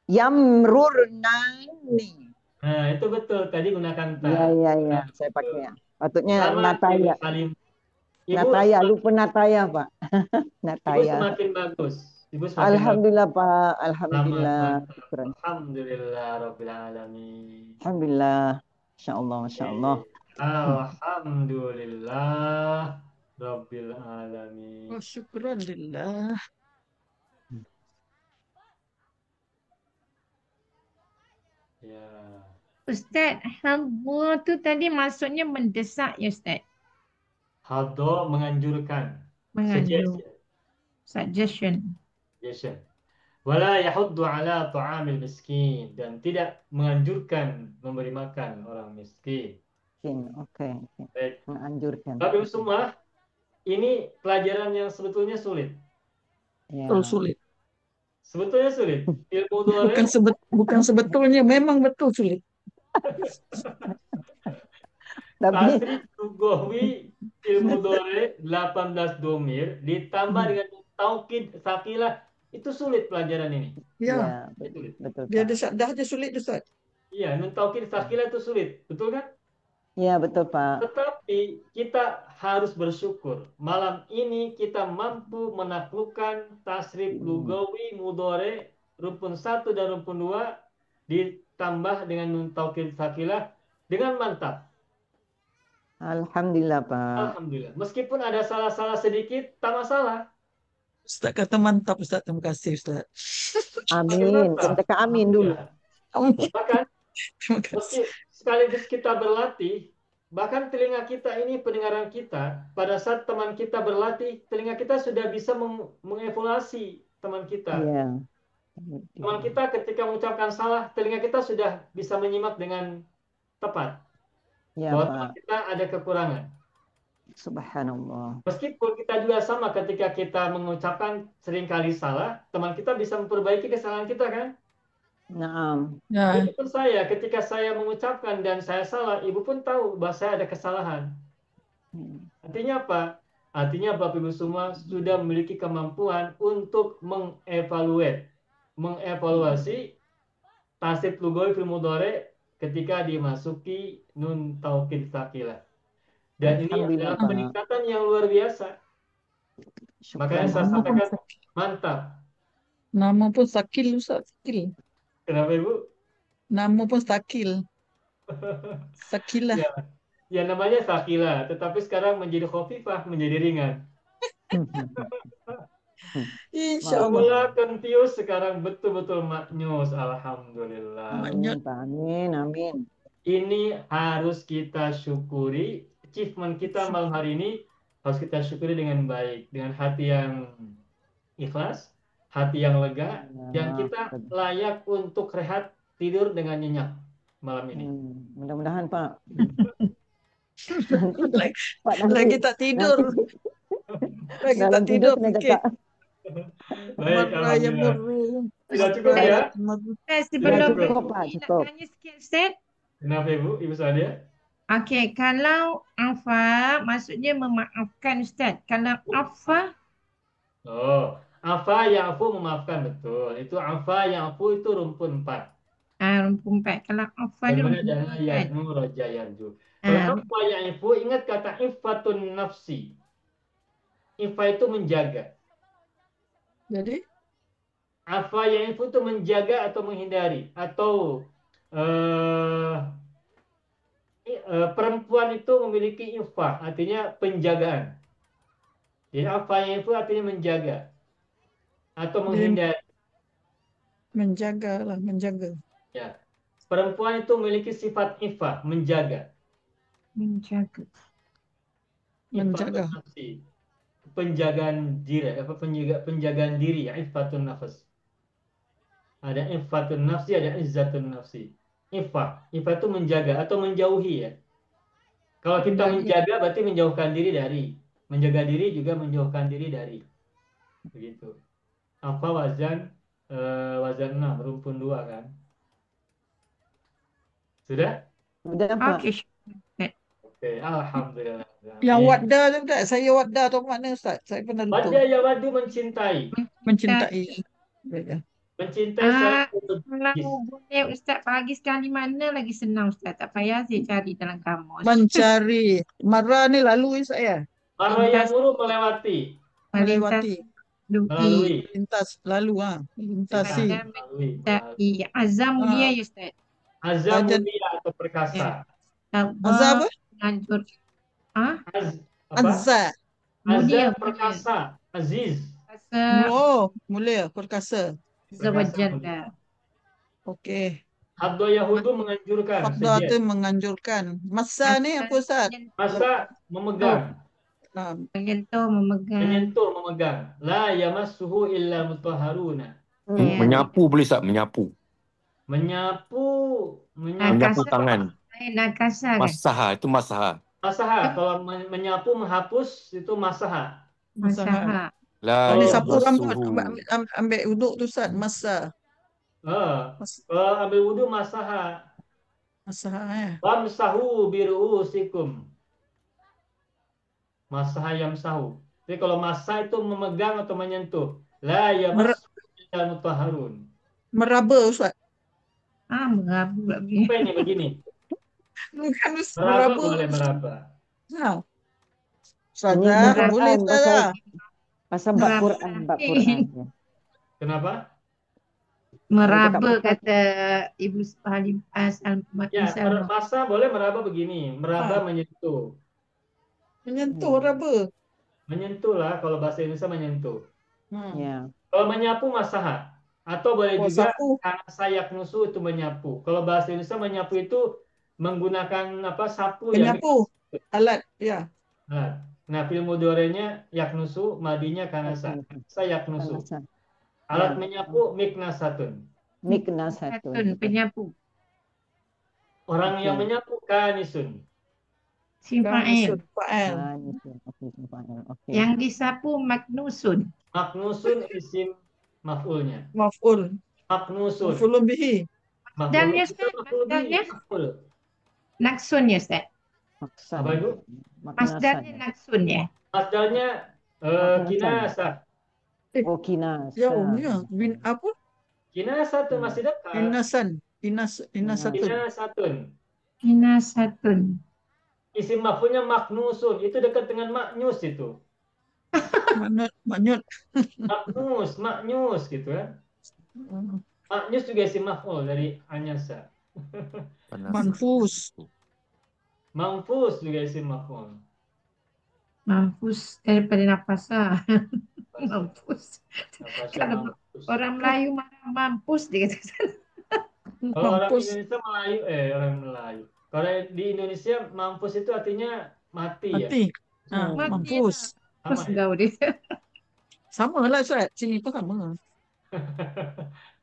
Yamrurnani. Nah, itu betul. Tadi gunakan ta. Iya. Saya pakai. Patutnya Selamat, Nataya. Ibu Halim. Ibu Nataya, semakin, lupa Nataya, Pak. Ibu Nataya. semakin bagus. Ibu semakin bagus. Alhamdulillah, Pak. Selamat, Alhamdulillah. mantap. Syukran. Alhamdulillah Rabbil Alamin. Alhamdulillah. Masya Allah, Masya Allah. Alhamdulillah Rabbil Alamin. Oh, syukran lillah. Ya. Ustaz, hamba tu tadi maksudnya mendesak ya Ustaz. Haddo menganjurkan. Menganjur. Suggestion. Suggestion. Wala yahuddu ala ta'amil miskin. Dan tidak menganjurkan memberi makan orang miskin. Oke. Baik. Menganjurkan. Tapi semua ini pelajaran yang sebetulnya sulit. Ya. Betul sulit. Sebetulnya sulit. Ilmu dole Bukan sebetulnya, memang betul sulit. Tapi tasrif lugawi ilmu dole 18 domir ditambah dengan taukid sakilah itu sulit pelajaran ini. Ya, Sulit. betul. dia Pak. dah aja sulit Ustaz. Iya, nun taukid sakilah itu sulit, betul kan? Iya, betul, Pak. Tetapi kita harus bersyukur malam ini kita mampu menaklukkan tasrif lugawi mudore rukun 1 dan rukun 2 ditambah dengan nun taukid sakilah dengan mantap. Alhamdulillah, Pak. Alhamdulillah. Meskipun ada salah-salah sedikit, tak masalah. Ustaz kata mantap Ustaz, terima kasih Ustaz. Amin. Kita tekan amin dulu. Bahkan Terima kasih. meski sekaligus kita berlatih, bahkan telinga kita ini pendengaran kita, pada saat teman kita berlatih, telinga kita sudah bisa mengevaluasi teman kita. Iya. Teman kita ketika mengucapkan salah, telinga kita sudah bisa menyimak dengan tepat. Iya, Bahwa Pak. teman kita ada kekurangan. Subhanallah. Meskipun kita juga sama ketika kita mengucapkan seringkali salah, teman kita bisa memperbaiki kesalahan kita kan? Naam. Ya, Itu pun saya, ketika saya mengucapkan dan saya salah, ibu pun tahu bahwa saya ada kesalahan. Artinya apa? Artinya Bapak Ibu semua sudah memiliki kemampuan untuk mengevaluate, mengevaluasi tasrif lugawi fil mudhari ketika dimasuki nun taukid sakilah. Dan ini Alhamdulillah, adalah Pak. peningkatan yang luar biasa. Makanya saya Nama pun sampaikan mantap. nama pun Sakil Ustaz. Sakil. Kenapa Ibu? Nama pun Sakil. Sakilah. Ya, ya namanya sakilah, tetapi sekarang menjadi khafifah, menjadi ringan. Insya Allah. Semula kentius sekarang betul-betul maknyus. Alhamdulillah. Maknya Amin, Pak. Amin, amin. Ini harus kita syukuri. Achievement kita malam hari ini harus kita syukuri dengan baik, dengan hati yang ikhlas, hati yang lega, dan kita layak untuk rehat tidur dengan nyenyak malam ini. Mudah-mudahan Pak. Pak, lagi tak tidur. Lagi tak tidur fikir. Baik, Maraya alhamdulillah. murru. Sudah cukup ya? Sebelum cukup, Pak, nak cukup. tanya sikit Ustaz. Kenapa Ibu? Ibu Sadia? Okey, kalau afa maksudnya memaafkan Ustaz. Kalau afa Oh, afa ya'fu memaafkan, betul. Itu afa ya'fu itu rumpun 4. rumpun 4. Kalau afa ni Bagaimana rumpun dengan 4. ya'nu roja yarju. Kalau Ah, afa ya'fu, ingat kata iffatun nafsi. Ifa itu menjaga. Jadi Afa ya'fu itu menjaga atau menghindari. Atau perempuan itu memiliki ifah, artinya penjagaan. Jadi afa ya'fu artinya menjaga atau menghindari. menjaga lah, menjaga. Ya. Perempuan itu memiliki sifat ifah, menjaga. menjaga. Menjaga. Iffatun nafsi. Penjagaan diri, penjagaan diri, iffatun nafs. Ada iffatun nafsi, ada izzatun nafsi. Ifah itu menjaga atau menjauhi ya. Kalau kita menjaga berarti menjauhkan diri dari. Menjaga diri juga menjauhkan diri dari. Begitu. Apa wazan 6, rumpun 2 kan? Sudah? Sudah Pak. Okey. Oke, alhamdulillah. Yang wadda tu tak? Saya wadda tu mana Ustaz? Saya pernah lupa. Wadda ya wadu mencintai. Mencintai. Ya. Mencintai secara Kalau boleh Ustaz pagi sekali mana lagi senang Ustaz. Tak payah saya cari dalam kamus. Mencari. Marah ni lalu saya. Marah yang muru melewati. Melewati. Melalui. Lintas. Lalu ha. Melintasi. Melalui. Azam dia ya Ustaz. Azam mulia atau perkasa. Azza apa? Hancur. Azza. Azam perkasa. Aziz. Oh, mulia. Perkasa. Zawajalla. Okey. Habdo Yahudu menganjurkan. Habda tu menganjurkan. Masa ni apa Ustaz? Masa memegang. Menyentuh, memegang. Menyentuh, memegang. La yamassuhu illa mutahharuna. Menyapu boleh tak? Menyapu. Menyapu. Menyapu tangan. Nakasa kan? Masaha, itu masaha. Masaha. Kalau menyapu, menghapus, itu masaha. Masaha. La Ini sapu rambut. yamassuhu. Ambil uduk tu Ustaz. Masa. Kalau ambil wudu masaha. Masaha Wamsahu biru'usikum. Masaha yamsahu. Jadi kalau masa itu memegang atau menyentuh. La yamassu illa mutahharun. Meraba Ustaz. Merabu pula Apa ini begini? Bukan Meraba boleh meraba. Nah. Ustazah, boleh Ustazah. Pasal bab Quran, bab Quran. Ya. Kenapa? Meraba kata Ibu Halim Ya, masa boleh meraba begini. Meraba menyentuh. Menyentuh raba. Menyentuh lah kalau bahasa Indonesia menyentuh. Ya. Kalau menyapu masaha. Atau boleh juga sapu. karena sayak nusu itu menyapu. Kalau bahasa Indonesia menyapu itu menggunakan apa sapu penyapu. Alat, ya. Nah, fil mudhari'nya yaknusu, madinya kanasa. Sayaknusu. Alat menyapu miknasatun. Miknasatun. Penyapu. Orang yang menyapu kanisun. Fa'il. Yang disapu maknusun. Maknusun isim maf'ulnya. Maf'ul. Maknusun. Maf'ulun bihi. Masdarnya Ustaz, masdarnya naksun ya Ustaz. Apa itu? Masdarnya naksun ya. Masdarnya kinasa. Oh, kinasa. Ya, bin apa? Kinasatun masih dekat. Inasatun. Kinasatun. Kinasatun. Isim maf'ulnya maknusun. Itu dekat dengan maknyus itu. Maknyus. Maknyus gitu kan. Maknyus juga isim maf'ul dari anyasa. Manfus. Manfus juga isim maf'ul. Mampus daripada napasa. Mampus. Kalau orang Melayu marah mampus dia kata. Kalau orang Indonesia Melayu, orang Melayu. Kalau di Indonesia mampus itu artinya mati ya. Mampus. Mampus kau dia. Sama lah Ustaz. Sini pun sama.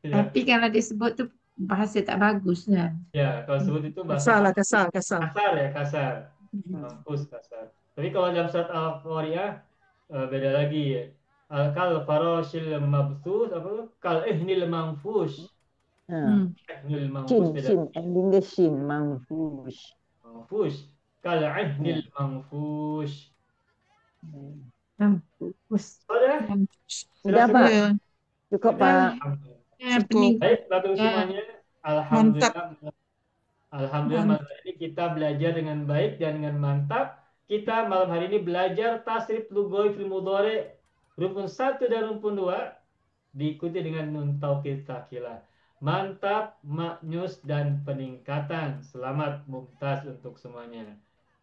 Tapi kalau disebut tu bahasa tak bagus lah. Ya, kalau sebut itu bahasa kasar. Kasar ya, kasar. Mampus kasar. Tapi kalau dalam surat Al-Qari'ah beda lagi. Kal farashil mabthus apa? Kal ihnil manfush. Ihnil manfush beda. Shin, ending the shin, manfush. Manfush. Kal ihnil manfush. Mampus. Sudah Pak. Cukup Pak. Baik, Bapak semuanya. Alhamdulillah malam hari ini kita belajar dengan baik dan dengan mantap. Kita malam hari ini belajar tasrif lugawi fil mudhari rumpun 1 dan rumpun 2 diikuti dengan nun taukid tsakilah. Mantap, maknyus dan peningkatan. Selamat mumtaz untuk semuanya.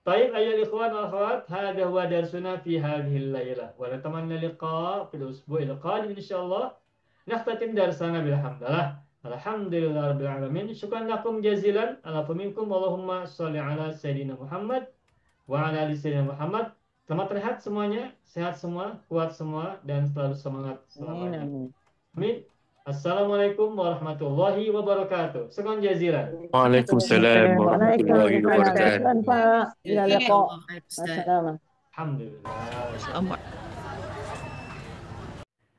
Baik, ayyuhal ikhwan wal akhwat, hadha huwa darsuna fi hadhihi al-lailah. Wa natamanna liqa fil usbu'il qadim insyaallah. Nakhtatim darsana bilhamdulillah. Alhamdulillah rabbil alamin. Syukran lakum jazilan ala faminkum. Allahumma shalli ala sayyidina Muhammad wa ala ali sayyidina Muhammad. Selamat rehat semuanya, sehat semua, kuat semua, dan selalu semangat selamanya. Amin. Assalamualaikum warahmatullahi wabarakatuh. Syukran jazilan. Waalaikumsalam warahmatullahi wabarakatuh. Pak. Alhamdulillah.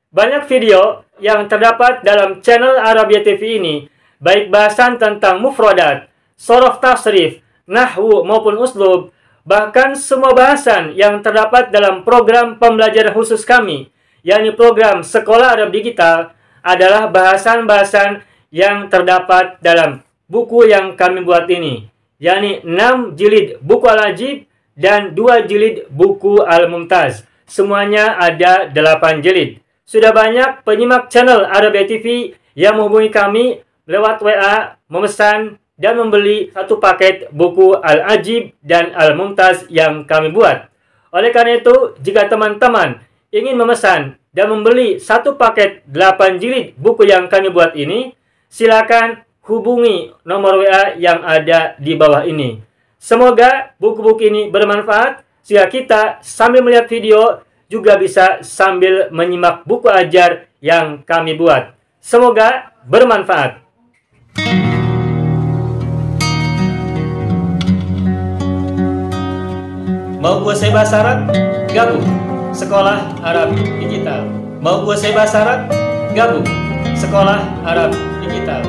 Banyak video yang terdapat dalam channel Arabia TV ini, baik bahasan tentang mufradat, shorof tasrif, nahwu maupun uslub, bahkan semua bahasan yang terdapat dalam program pembelajaran khusus kami, yakni program Sekolah Arab Digital, adalah bahasan-bahasan yang terdapat dalam buku yang kami buat ini, yakni 6 jilid buku Al-Ajib dan 2 jilid buku Al-Mumtaz. Semuanya ada 8 jilid. Sudah banyak penyimak channel Arabia TV yang menghubungi kami lewat WA, memesan dan membeli satu paket buku Al-Ajib dan Al-Mumtaz yang kami buat. Oleh karena itu, jika teman-teman ingin memesan dan membeli satu paket 8 jilid buku yang kami buat ini, silakan hubungi nomor WA yang ada di bawah ini. Semoga buku-buku ini bermanfaat sehingga kita sambil melihat video juga bisa sambil menyimak buku ajar yang kami buat. Semoga bermanfaat. Mau kuasai bahasa Arab? Gabung Sekolah Arab Digital. Mau kuasai bahasa Arab? Gabung Sekolah Arab Digital.